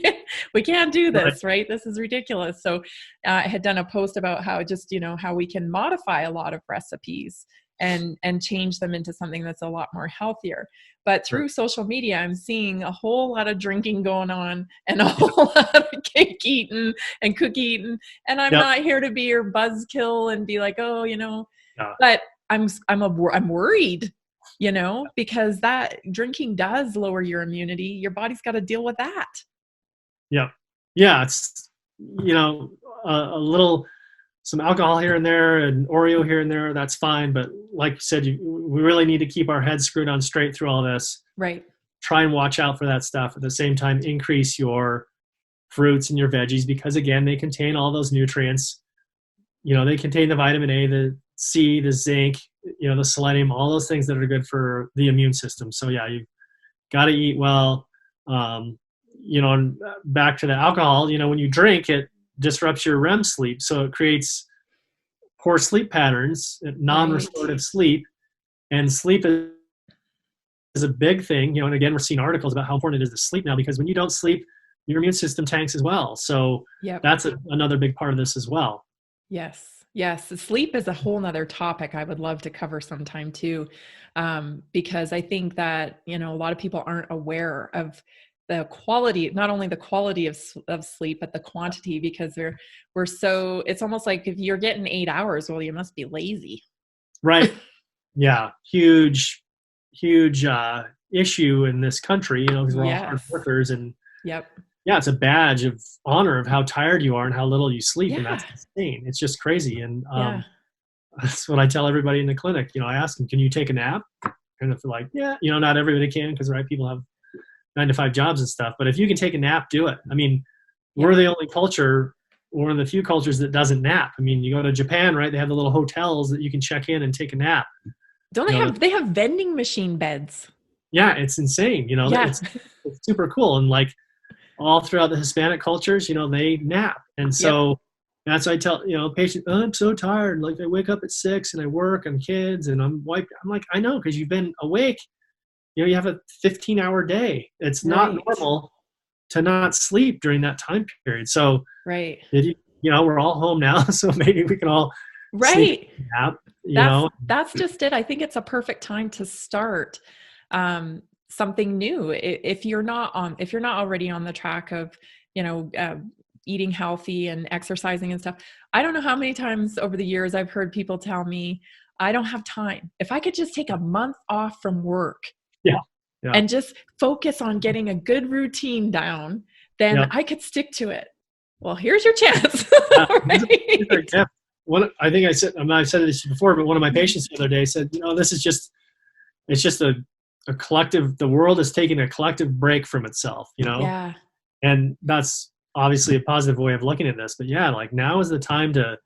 we can't do
Right,
this, right? This is ridiculous. So I had done a post about how just, how we can modify a lot of recipes and change them into something that's a lot more healthier. But
sure.
through social media, I'm seeing a whole lot of drinking going on and a whole lot of cake eating and cookie eating. And I'm
Yep.
not here to be your buzzkill and be like, oh,
Yeah.
but I'm worried, because that drinking does lower your immunity. Your body's got to deal with that.
Yep. Yeah. It's, a little, some alcohol here and there and Oreo here and there, that's fine. But like you said, we really need to keep our heads screwed on straight through all this.
Right.
try and watch out for that stuff. At the same time, increase your fruits and your veggies, because again, they contain all those nutrients. They contain the vitamin A, the C, the zinc, the selenium, all those things that are good for the immune system. So yeah, you've got to eat well. And back to the alcohol, when you drink, it disrupts your REM sleep. So it creates poor sleep patterns, non-restorative sleep. And sleep is a big thing, and again, we're seeing articles about how important it is to sleep now, because when you don't sleep, your immune system tanks as well. So that's another big part of this as well.
Yes. Sleep is a whole nother topic I would love to cover sometime too. Because I think that, a lot of people aren't aware of the quality, not only the quality of sleep, but the quantity, because it's almost like if you're getting 8 hours, well, you must be lazy.
Right. Yeah. Huge issue in this country, because we're all hard workers, and it's a badge of honor of how tired you are and how little you sleep. And that's insane. It's just crazy. And that's what I tell everybody in the clinic. I ask them, can you take a nap? And if they're like, not everybody can, because people have 9-to-5 jobs and stuff. But if you can take a nap, do it. I mean, we're the only culture, one of the few cultures that doesn't nap. I mean, you go to Japan, right? They have the little hotels that you can check in and take a nap.
Don't they have vending machine beds? Yeah,
it's insane. It's super cool. And like all throughout the Hispanic cultures, they nap. And so that's why I tell, patients, I'm so tired. Like I wake up at 6 and I work on kids and I'm wiped. I'm like, I know, because you've been awake. You have a 15-hour day. It's not normal to not sleep during that time period. So we're all home now, so maybe we can all sleep nap.
That's just it. I think it's a perfect time to start something new. If you're not already on the track of, eating healthy and exercising and stuff. I don't know how many times over the years I've heard people tell me, I don't have time. If I could just take a month off from work and just focus on getting a good routine down, then I could stick to it. Well, here's your chance.
I think I've said this before, but one of my patients the other day said, it's just a collective, the world is taking a collective break from itself, and that's obviously a positive way of looking at this. But now is the time to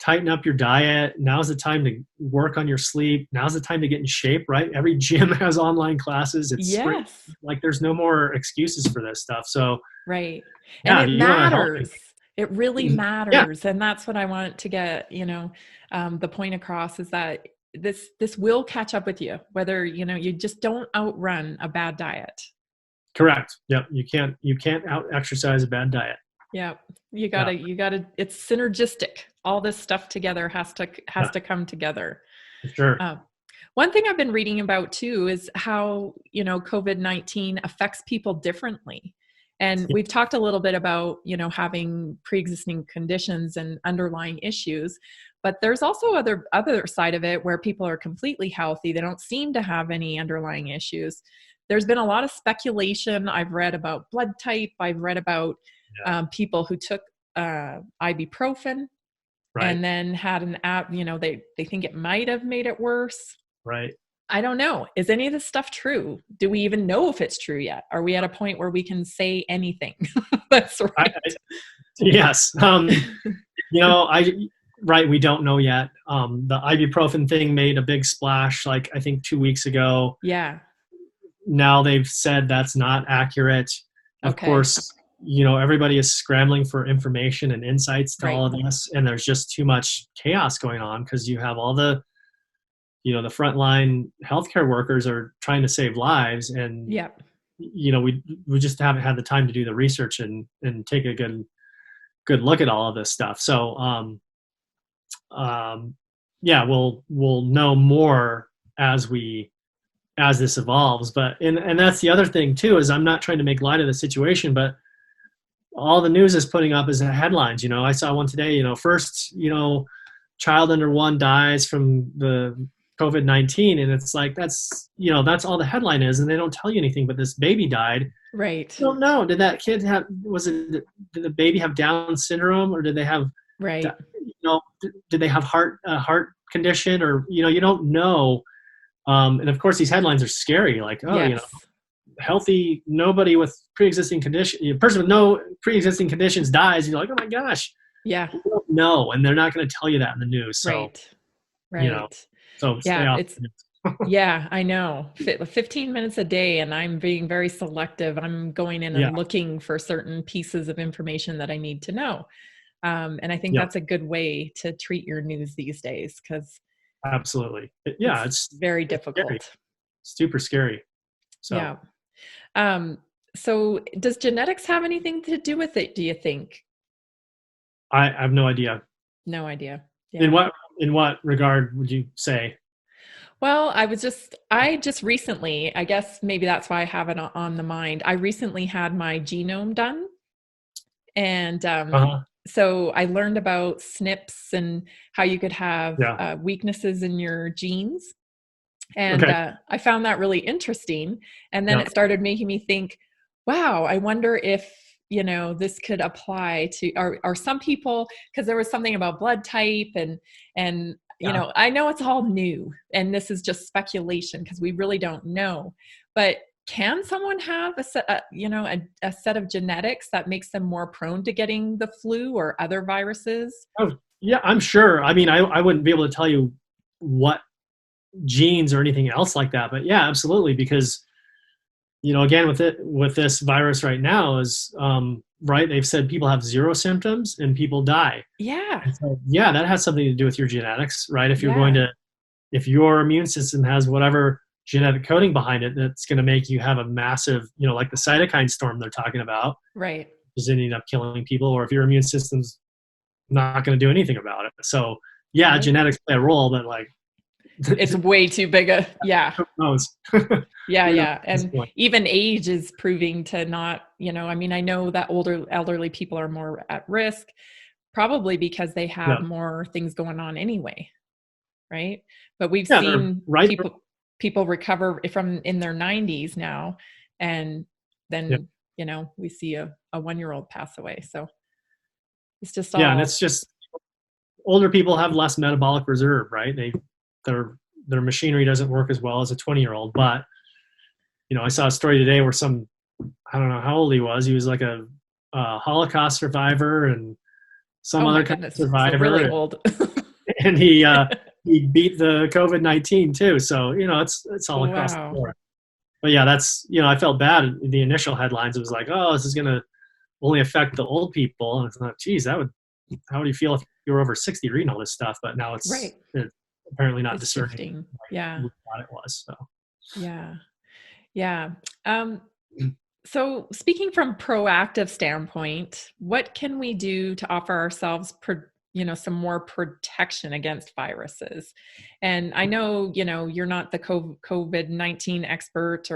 tighten up your diet. Now's the time to work on your sleep. Now's the time to get in shape, right? Every gym has online classes. It's like there's no more excuses for this stuff. So
and it matters. It really matters. And that's what I want to get, the point across, is that this will catch up with you, whether, you just don't outrun a bad diet.
Correct. Yep. You can't out exercise a bad diet.
Yeah. You gotta, it's synergistic. All this stuff together has to come together.
Sure.
One thing I've been reading about too is how, COVID-19 affects people differently. And we've talked a little bit about, having pre-existing conditions and underlying issues, but there's also other side of it where people are completely healthy. They don't seem to have any underlying issues. There's been a lot of speculation. I've read about blood type. I've read about people who took ibuprofen and then had an app, they think it might have made it worse.
Right.
I don't know. Is any of this stuff true? Do we even know if it's true yet? Are we at a point where we can say anything? That's right.
Yes. We don't know yet. The ibuprofen thing made a big splash, like I think 2 weeks ago.
Yeah.
Now they've said that's not accurate. Of course, everybody is scrambling for information and insights to all of this. And there's just too much chaos going on, because you have all the frontline healthcare workers are trying to save lives. And, we just haven't had the time to do the research and take a good look at all of this stuff. So, we'll know more as this evolves. But, and that's the other thing too, is I'm not trying to make light of the situation, but all the news is putting up is headlines. I saw one today, first, child under 1 dies from the COVID-19. And it's like, that's all the headline is. And they don't tell you anything, but this baby died.
Right.
You don't know. Did that kid did the baby have Down syndrome, or did they have, did they have heart condition, or, you don't know. And of course these headlines are scary. Like, healthy, nobody with pre-existing condition, a person with no pre-existing conditions dies. You're like, oh my gosh,
Yeah.
we don't know, and they're not going to tell you that in the news. So
Right.
you know,
Right.
so stay
Yeah.
off.
It's Yeah, I know. 15 minutes a day, and I'm being very selective. I'm going in
Yeah,
and looking for certain pieces of information that I need to know. And I think
yeah,
that's a good way to treat your news these days because
absolutely. Yeah,
it's very
it's scary,
difficult.
super scary. So
Yeah. Um, so does genetics have anything to do with it, do you think?
I have no idea.
No idea.
In
Yeah.
what regard would you say?
Well, I just recently, I guess maybe that's why I have it on the mind. I recently had my genome done. And
Uh-huh.
so I learned about SNPs and how you could have
Yeah.
weaknesses in your genes. And
Okay.
I found that really interesting. And then
Yeah.
it started making me think, wow, I wonder if, this could apply to, or some people, because there was something about blood type and,
Yeah.
I know it's all new and this is just speculation because we really don't know, but can someone have a set, a set of genetics that makes them more prone to getting the flu or other viruses?
Oh, yeah, I'm sure. I mean, I wouldn't be able to tell you what genes or anything else like that, but yeah, absolutely. Because, again, with this virus right now is, right. They've said people have zero symptoms and people die.
Yeah.
And so, yeah, that has something to do with your genetics, right?
Yeah.
If your immune system has whatever genetic coding behind it, that's going to make you have a massive, like the cytokine storm they're talking about,
Right.
is ending up killing people, or if your immune system's not going to do anything about it. So yeah,
Right.
genetics play a role, but like,
It's way too big yeah.
who knows?
Yeah,
Who knows
yeah.
at this
And
point?
even age is proving to not, I mean, I know that elderly people are more at risk, probably because they
Yeah,
have more things going on anyway, right? But we've
yeah, they're
seen
right.
people recover from in their 90s now, and
Yeah,
then, we see a 1-year-old pass away. So it's just
yeah, and
all
it's just older people have less metabolic reserve, right? Their machinery doesn't work as well as a 20-year-old. But I saw a story today where I don't know how old he was. He was like a Holocaust survivor and some
oh my
other kind of
goodness. So really
survivor,
old.
and he beat the COVID-19 too. So it's all across the
Wow.
board. But yeah, that's I felt bad in the initial headlines. It was like, oh, this is gonna only affect the old people, and it's not. Geez, how would you feel if you were over 60 reading all this stuff? But now
Right.
it's apparently not
It's
discerning
shifting.
like
Yeah.
we thought it was. So
Yeah. Yeah. Um, so speaking from proactive standpoint, what can we do to offer ourselves, some more protection against viruses? And I know, you're not the COVID-19 expert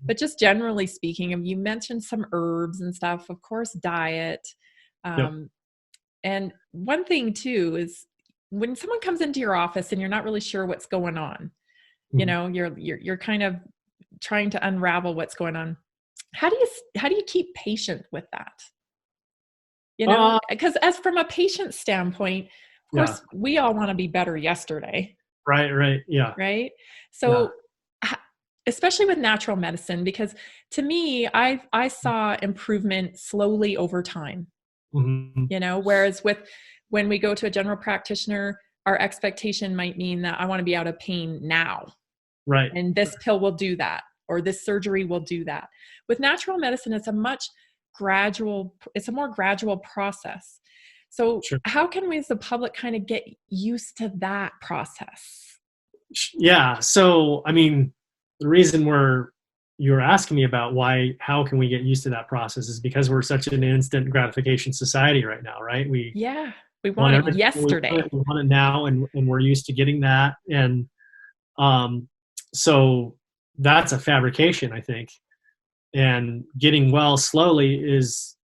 but just generally speaking, you mentioned some herbs and stuff, of course, diet.
yep.
Um, and one thing too is when someone comes into your office and you're not really sure what's going on,
Mhm.
you're kind of trying to unravel what's going on. How do you keep patient with that?
Uh,
Because as from a patient standpoint, of
yeah,
course, we all want to be better yesterday,
right, yeah,
right?
yeah,
So h- especially with natural medicine, because to me, I saw improvement slowly over time,
hmm
whereas when we go to a general practitioner, our expectation might mean that I want to be out of pain now,
right,
and this pill will do that, or this surgery will do that. With natural medicine, it's a more gradual process. So
sure,
how can we as the public kind of get used to that process?
yeah. So I mean, the reason you're asking me about how can we get used to that process is because we're such an instant gratification society right now, right? We
Yeah, we
want
want it
everything.
yesterday.
We want it now, and we're used to getting that. And um, so that's a fabrication, I think. And getting well slowly is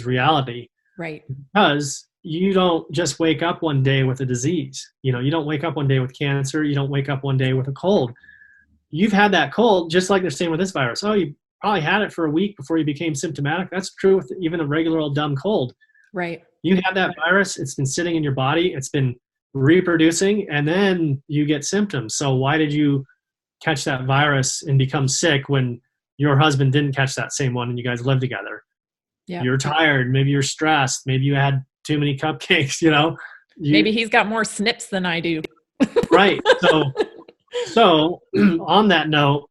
reality,
Right.
because you don't just wake up one day with a disease. You don't wake up one day with cancer. You don't wake up one day with a cold. You've had that cold, just like they're saying with this virus. Oh, you probably had it for a week before you became symptomatic. That's true with even a regular old dumb cold.
Right.
You had that virus, it's been sitting in your body, it's been reproducing, and then you get symptoms. So why did you catch that virus and become sick when your husband didn't catch that same one and you guys live together.
Yeah.
You're tired. Maybe you're stressed. Maybe you had too many cupcakes,
Maybe he's got more snips than I do.
Right. So on that note,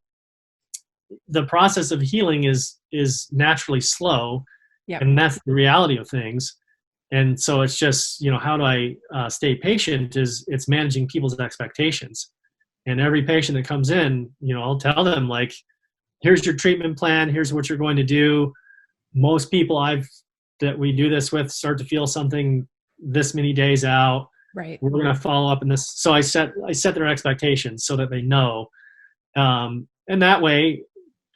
the process of healing is naturally slow,
Yeah.
and that's the reality of things. And so it's just, how do I stay patient? It's managing people's expectations. And every patient that comes in, I'll tell them, like, here's your treatment plan. Here's what you're going to do. Most people that we do this with start to feel something this many days out.
Right.
We're going to follow up in this. So I set their expectations so that they know. And that way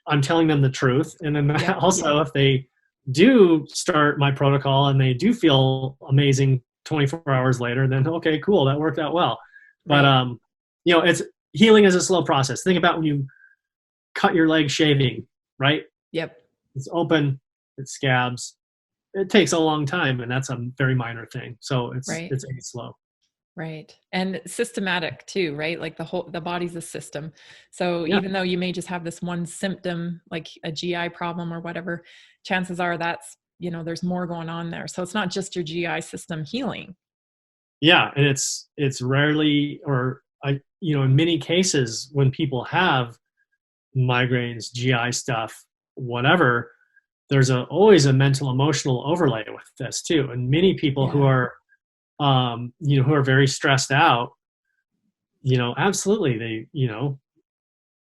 I'm telling them the truth. And then also if they do start my protocol and they do feel amazing 24 hours later, then okay, cool. That worked out well. Right. But, it's healing is a slow process. Think about when you cut your leg shaving, right?
Yep.
It's open, it scabs. It takes a long time, and that's a very minor thing. So it's slow.
Right. And systematic too, right? Like the body's a system. So even though you may just have this one symptom, like a GI problem or whatever, chances are that's, there's more going on there. So it's not just your GI system healing.
Yeah. And it's rarely, or in many cases when people have migraines, GI stuff, whatever, there's always a mental emotional overlay with this too. And many people who are, who are very stressed out, absolutely.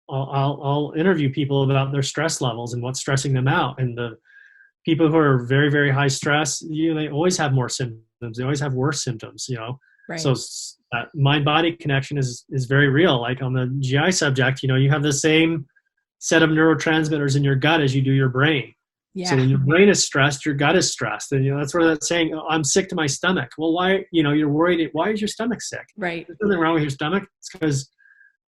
I'll interview people about their stress levels and what's stressing them out. And the people who are very, very high stress, they always have more symptoms. They always have worse symptoms, Right. So that mind-body connection is very real. Like on the GI subject, you have the same set of neurotransmitters in your gut as you do your brain. Yeah. So when your brain is stressed, your gut is stressed. And, that's where that's saying, oh, I'm sick to my stomach. Well, why, you're worried. Why is your stomach sick?
Right.
There's nothing wrong with your stomach. It's because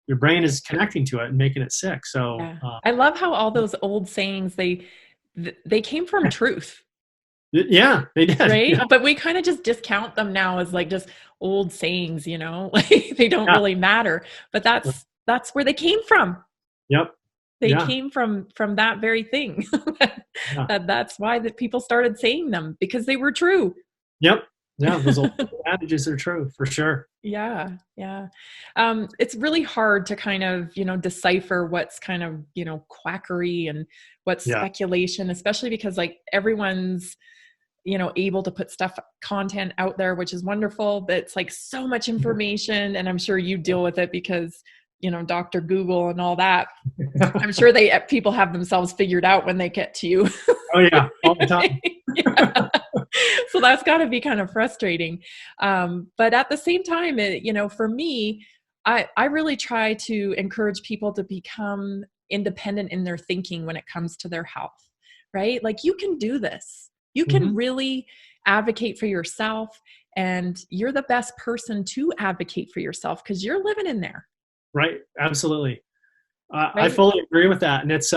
your brain is connecting to it and making it sick. So
I love how all those old sayings, they came from truth.
Yeah, they did.
Right.
Yeah.
But we kind of just discount them now as like just old sayings, like they don't really matter, but that's where they came from.
Yep.
They came from that very thing. That's why that people started saying them, because they were true.
Yep. Yeah. Those old adages are true for sure.
Yeah. Yeah. It's really hard to kind of, decipher what's kind of, quackery and what's speculation, especially because like everyone's, able to put content out there, which is wonderful, but it's like so much information. And I'm sure you deal with it because, Dr. Google and all that. I'm sure people have themselves figured out when they get to you.
Oh yeah. All the time.
Yeah. So that's got to be kind of frustrating. But at the same time, for me, I really try to encourage people to become independent in their thinking when it comes to their health, right? Like you can do this. You can really advocate for yourself, and you're the best person to advocate for yourself because you're living in there.
Right. Absolutely.
Right?
I fully agree with that. And it's,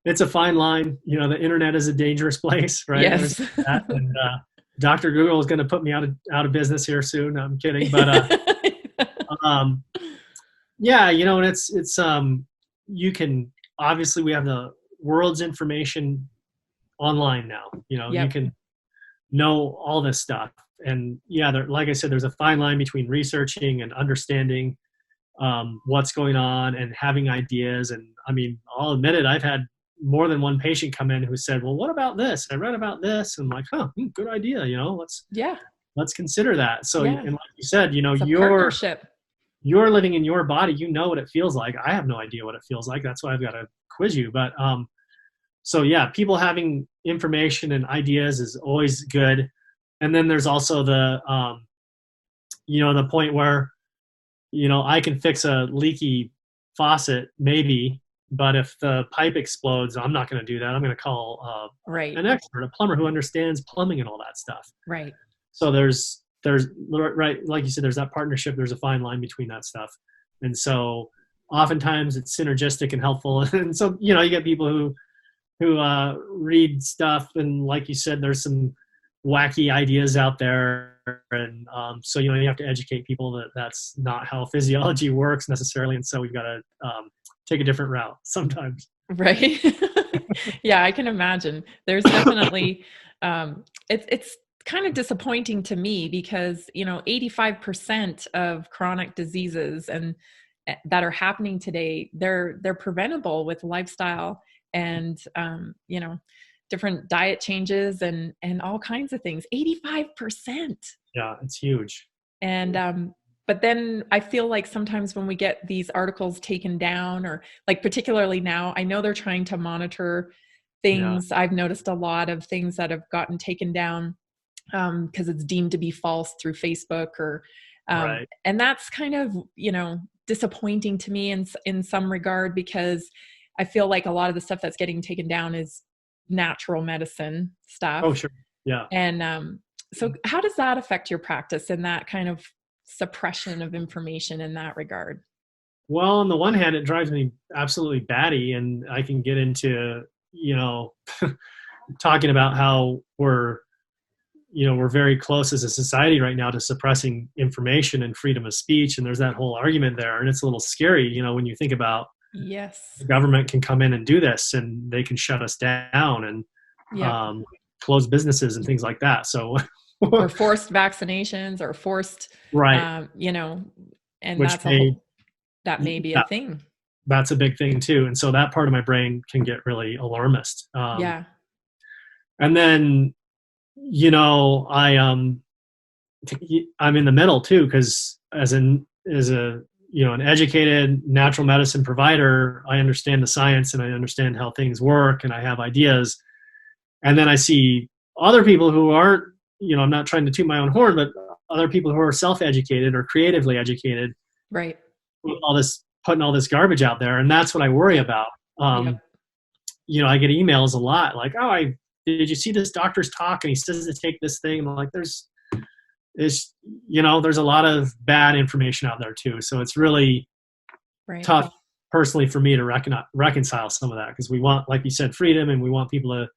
it's a fine line. The internet is a dangerous place, right?
Yes.
And Dr. Google is going to put me out of business here soon. I'm kidding. But and it's you can, obviously we have the world's information online now. You can know all this stuff. And like I said, there's a fine line between researching and understanding what's going on and having ideas. And I mean, I'll admit it, I've had more than one patient come in who said, well, what about this? I read about this. And I'm like, good idea. Let's consider that. So, and like you said, you're living in your body, what it feels like. I have no idea what it feels like. That's why I've got to quiz you. But, people having information and ideas is always good. And then there's also the point where, I can fix a leaky faucet, maybe, but if the pipe explodes, I'm not going to do that. I'm going to call an expert, a plumber who understands plumbing and all that stuff.
Right.
So there's right, like you said, there's that partnership. There's a fine line between that stuff, and so oftentimes it's synergistic and helpful. And so you get people who read stuff, and like you said, there's some wacky ideas out there. And so, you have to educate people that that's not how physiology works necessarily. And so we've got to take a different route sometimes.
Right. Yeah, I can imagine. There's definitely it's kind of disappointing to me because, 85% of chronic diseases and that are happening today, they're preventable with lifestyle and different diet changes and all kinds of things. 85%.
Yeah, it's huge.
And but then I feel like sometimes when we get these articles taken down, or like particularly now, I know they're trying to monitor
Yeah,
things. I've noticed a lot of things that have gotten taken down because it's deemed to be false through Facebook, or
right.
and that's kind of disappointing to me in some regard, because I feel like a lot of the stuff that's getting taken down is natural medicine
Oh,
stuff.
sure. Yeah.
And so how does that affect your practice, in that kind of suppression of information in that regard?
Well, on the one hand, it drives me absolutely batty, and I can get into, you know, talking about how we're very close as a society right now to suppressing information and freedom of speech, and there's that whole argument there, and it's a little scary, when you think about
Yes.
the government can come in and do this, and they can shut us down and
Yep.
close businesses and things like that. So,
Or forced vaccinations, or forced,
right,
um, you know, and
which
that's a
may
whole, that may be a
yeah,
thing.
that's a big thing too, and so that part of my brain can get really alarmist.
Yeah.
And then I'm in the middle too, because as a an educated natural medicine provider, I understand the science and I understand how things work and I have ideas. And then I see other people who aren't, I'm not trying to toot my own horn, but other people who are self-educated or creatively educated,
Right.
putting all this garbage out there, and that's what I worry about.
Yep.
Um, I get emails a lot like, "Oh, I did you see this doctor's talk and he says to take this thing?" And I'm like, there's a lot of bad information out there too. So it's really
Right.
tough personally for me to reconcile some of that, because we want, like you said, freedom, and we want people to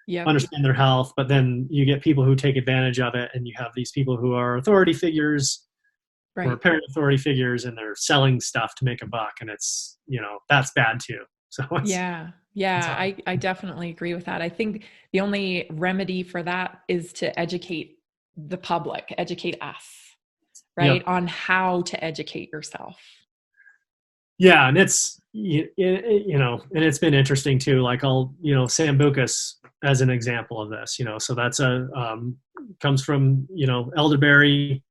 Yep.
understand their health. But then you get people who take advantage of it, and you have these people who are authority figures or
Right.
apparent authority figures, and they're selling stuff to make a buck, and it's that's bad too. So
Yeah.
it's
Yeah. I definitely agree with that. I think the only remedy for that is to educate the public, educate us, right,
yep.
on how to educate yourself.
Yeah, and and it's been interesting too. Like I'll sambucus as an example of this. So that's comes from elderberry.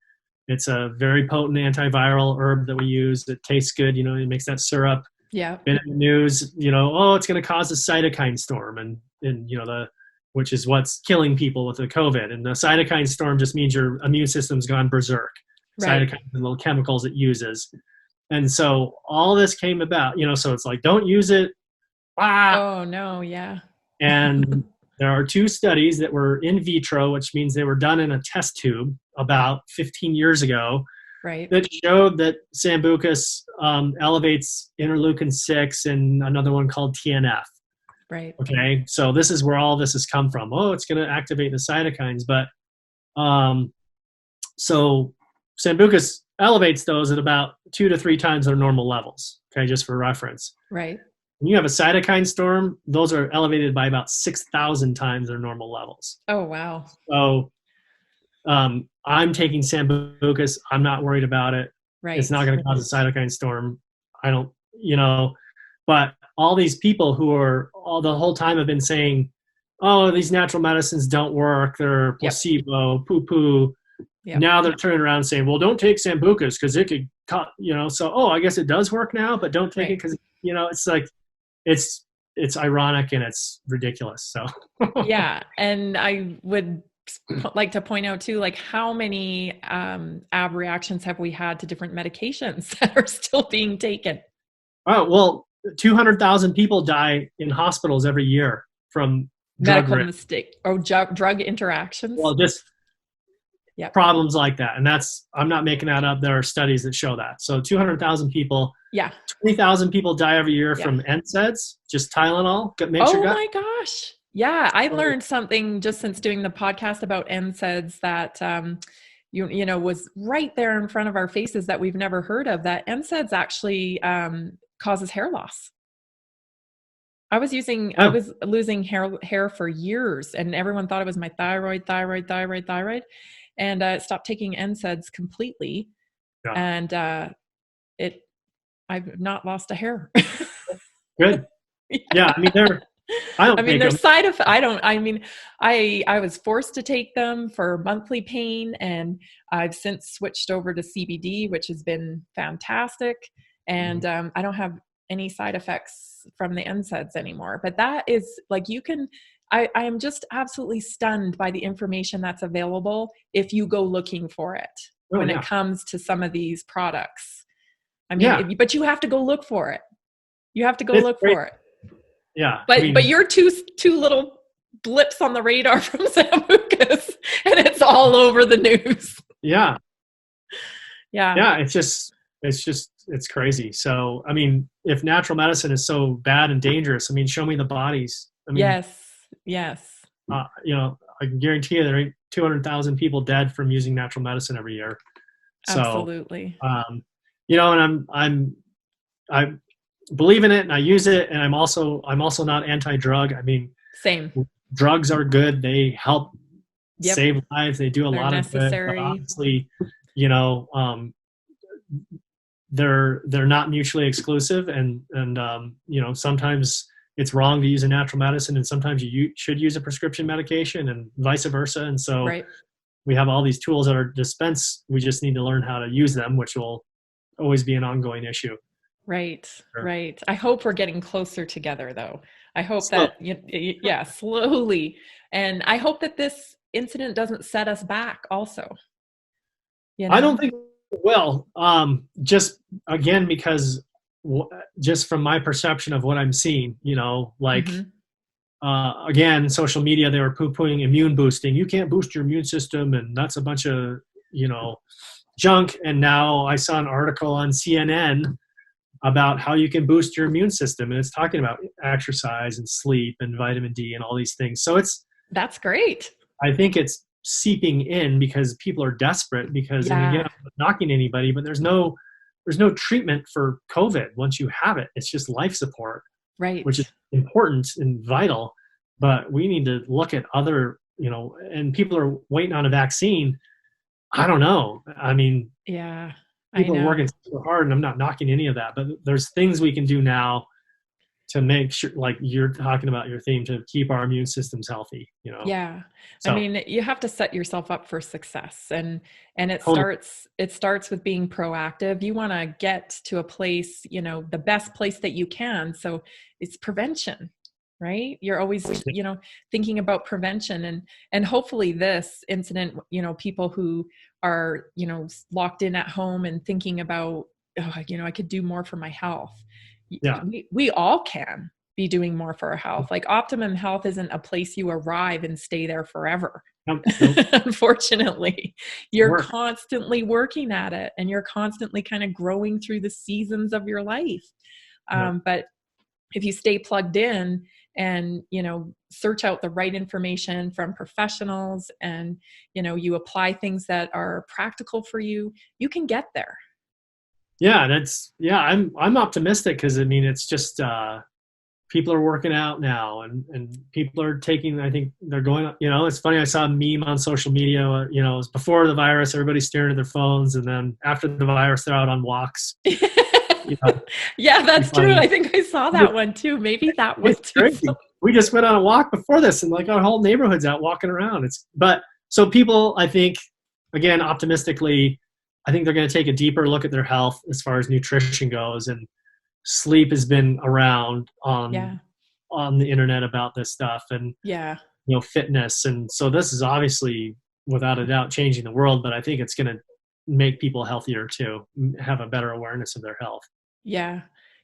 It's a very potent antiviral herb that we use. It tastes good. It makes that syrup.
Yeah.
Been in the news. Oh, it's going to cause a cytokine storm, and which is what's killing people with the COVID. And the cytokine storm just means your immune system's gone berserk.
Right.
Cytokines and little chemicals it uses. And so all this came about, so it's like, don't use it. Ah!
Oh no. Yeah.
And there are two studies that were in vitro, which means they were done in a test tube about 15 years ago,
Right.
that showed that sambucus elevates interleukin 6 and another one called TNF.
Right.
Okay, so this is where all this has come from. Oh, it's going to activate the cytokines, but so sambucus elevates those at about 2 to 3 times their normal levels. Okay, just for reference.
Right.
When you have a cytokine storm, those are elevated by about 6,000 times their normal levels.
Oh wow.
So I'm taking sambucus. I'm not worried about it. It's
Right.
not going to cause a cytokine storm. I don't, but all these people who are all the whole time have been saying, oh, these natural medicines don't work. They're placebo, poo poo.
Yep.
Now they're turning around and saying, well, don't take sambucus because it could cut, so, oh, I guess it does work now, but don't take it because, it's like, it's ironic and it's ridiculous. So,
Yeah. And I would like to point out too, like how many ab reactions have we had to different medications that are still being taken?
oh, well, 200,000 people die in hospitals every year from
Medical mistake or drug interactions.
Well, just
Yep.
problems like that. And I'm not making that up. There are studies that show that. So 200,000 people,
Yeah.
20,000 people die every year from NSAIDs, just Tylenol. Makes your gut.
My gosh. Yeah. I learned something just since doing the podcast about NSAIDs that, was right there in front of our faces that we've never heard of, that NSAIDs actually causes hair loss. I was using, I
Oh,
was losing hair for years, and everyone thought it was my thyroid. And stopped taking NSAIDs completely.
yeah,
And it, I've not lost a hair.
good.
Yeah.
Yeah, I mean, I
I
don't
mean,
take
there's
them.
side effects. I don't, I mean, I was forced to take them for monthly pain, and I've since switched over to CBD, which has been fantastic.
Mhm.
And I don't have any side effects from the NSAIDs anymore. But that is like, I am just absolutely stunned by the information that's available if you go looking for it
Oh,
when it
yeah.
comes to some of these products. I mean,
Yeah,
but you have to go look for it. You have to go
it's
look
great.
for it.
Yeah, I
But
mean,
you're two little blips on the radar from Sam Lucas, and it's all over the news.
yeah,
Yeah.
yeah. It's crazy. So, I mean, if natural medicine is so bad and dangerous, I mean, show me the bodies. I mean,
Yes. Yes.
I can guarantee you there ain't 200,000 people dead from using natural medicine every year. So,
Absolutely.
um, and I believe in it and I use it, and I'm also not anti-drug. I mean,
Same.
drugs are good. They help
Yep.
save lives. They do a
They're
lot of good, but
necessary.
obviously, you know, they're not mutually exclusive, and sometimes it's wrong to use a natural medicine, and sometimes you should use a prescription medication, and vice versa. And so
Right.
we have all these tools at our dispense. We just need to learn how to use them, which will always be an ongoing issue.
Right.
Sure.
Right. I hope we're getting closer together, though. I hope
So
that, yeah, slowly. And I hope that this incident doesn't set us back also, you
I don't
know?
think it will. Just again because just from my perception of what I'm seeing, like
Hmm.
again, social media, they were poo-pooing immune boosting. You can't boost your immune system, and that's a bunch of you know junk. And now I saw an article on CNN about how you can boost your immune system, and it's talking about exercise and sleep and vitamin D and all these things. So
That's great.
I think it's seeping in because people are desperate because, and again,
Yeah.
I'm not knocking anybody, but there's no treatment for COVID once you have it. It's just life support, which is
Right.
important and vital. But we need to look at other, and people are waiting on a vaccine. I don't know. I mean,
Yeah. I
people are
know.
working super hard, and I'm not knocking any of that, but there's things we can do now to make sure, like you're talking about your theme, to keep our immune systems healthy.
Yeah. I
So,
mean, you have to set yourself up for success, and it
totally.
starts with being proactive. You want to get to a place, the best place that you can. So it's prevention, right? You're always, thinking about prevention, and hopefully this incident, people who are, locked in at home and thinking about, oh, I could do more for my health.
Yeah.
We all can be doing more for our health. Like optimum health isn't a place you arrive and stay there forever.
Nope. Nope.
Unfortunately,
It's
you're
work.
constantly working at it, and you're constantly kind of growing through the seasons of your life.
Yep.
But if you stay plugged in and search out the right information from professionals, and you apply things that are practical for you, you can get there.
Yeah, I'm optimistic because I mean it's just people are working out now, and people are taking, I think they're going, it's funny, I saw a meme on social media, it was before the virus, everybody's staring at their phones, and then after the virus they're out on walks. You know,
Yeah,
pretty
that's true.
funny.
I think I saw that one too. Maybe that was
It's
too.
crazy. We just went on a walk before this, and like our whole neighborhood's out walking around. But so people, I think, again, optimistically, I think they're going to take a deeper look at their health as far as nutrition goes, and sleep has been around
Yeah.
on the internet about this stuff, and
Yeah.
fitness, and so this is obviously without a doubt changing the world. But I think it's going to make people healthier too, have a better awareness of their health.
Yeah.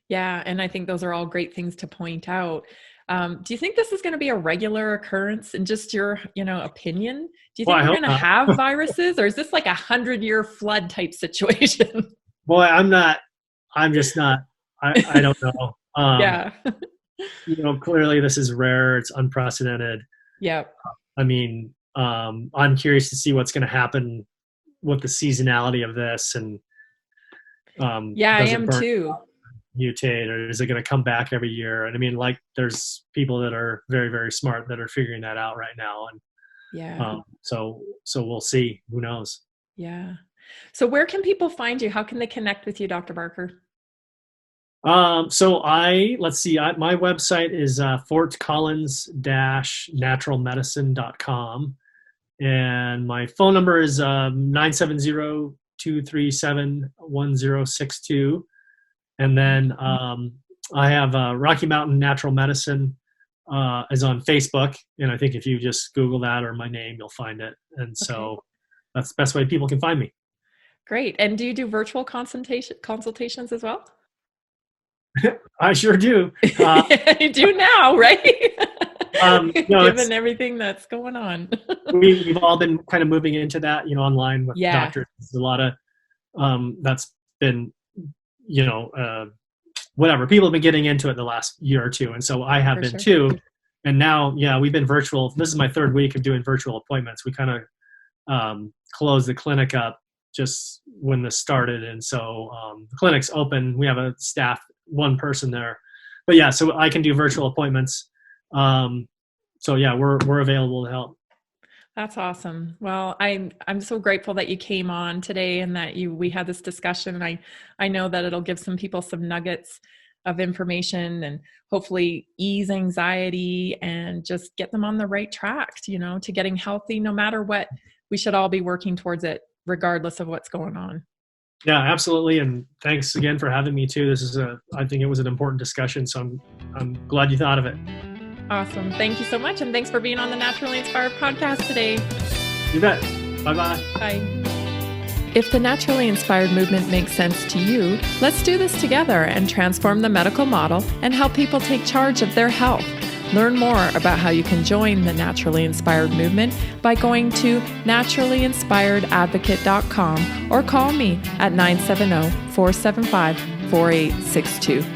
Yeah. And I think those are all great things to point out. Do you think this is going to be a regular occurrence in just your, opinion? Do you
Well,
think
I
we're
hope
going to
not.
have viruses, or is this like 100-year flood type situation?
Boy, I'm just not. I don't know.
Yeah.
Clearly this is rare. It's unprecedented.
Yep.
I mean, I'm curious to see what's going to happen with the seasonality of this, and
Yeah, I
does it
am
burn?
too.
mutate, or is it going to come back every year? And I mean, like, there's people that are very, very smart that are figuring that out right now. And
Yeah.
so we'll see. Who knows?
Yeah. So where can people find you? How can they connect with you, Dr. Barker?
So let's see, my website is fortcollins-naturalmedicine.com. And my phone number is 970-237-1062. And then I have Rocky Mountain Natural Medicine is on Facebook. And I think if you just Google that or my name, you'll find it. And so that's the best way people can find me.
Great. And do you do virtual consultations as well?
I sure do.
You do now, right? Given everything that's going on.
We've all been kind of moving into that, online with doctors. There's a lot of that's been, whatever. People have been getting into it the last year or two. And so I have been too. And now, we've been virtual. This is my third week of doing virtual appointments. We kind of closed the clinic up just when this started. And so the clinic's open. We have a staff, one person there. But so I can do virtual appointments. We're available to help.
That's awesome. Well, I'm so grateful that you came on today and that we had this discussion. And I know that it'll give some people some nuggets of information and hopefully ease anxiety and just get them on the right track, to getting healthy. No matter what, we should all be working towards it, regardless of what's going on.
Yeah, absolutely. And thanks again for having me too. I think it was an important discussion. So I'm glad you thought of it.
Awesome. Thank you so much. And thanks for being on the Naturally Inspired podcast today.
You bet. Bye-bye.
Bye. If the Naturally Inspired movement makes sense to you, let's do this together and transform the medical model and help people take charge of their health. Learn more about how you can join the Naturally Inspired movement by going to naturallyinspiredadvocate.com or call me at 970-475-4862.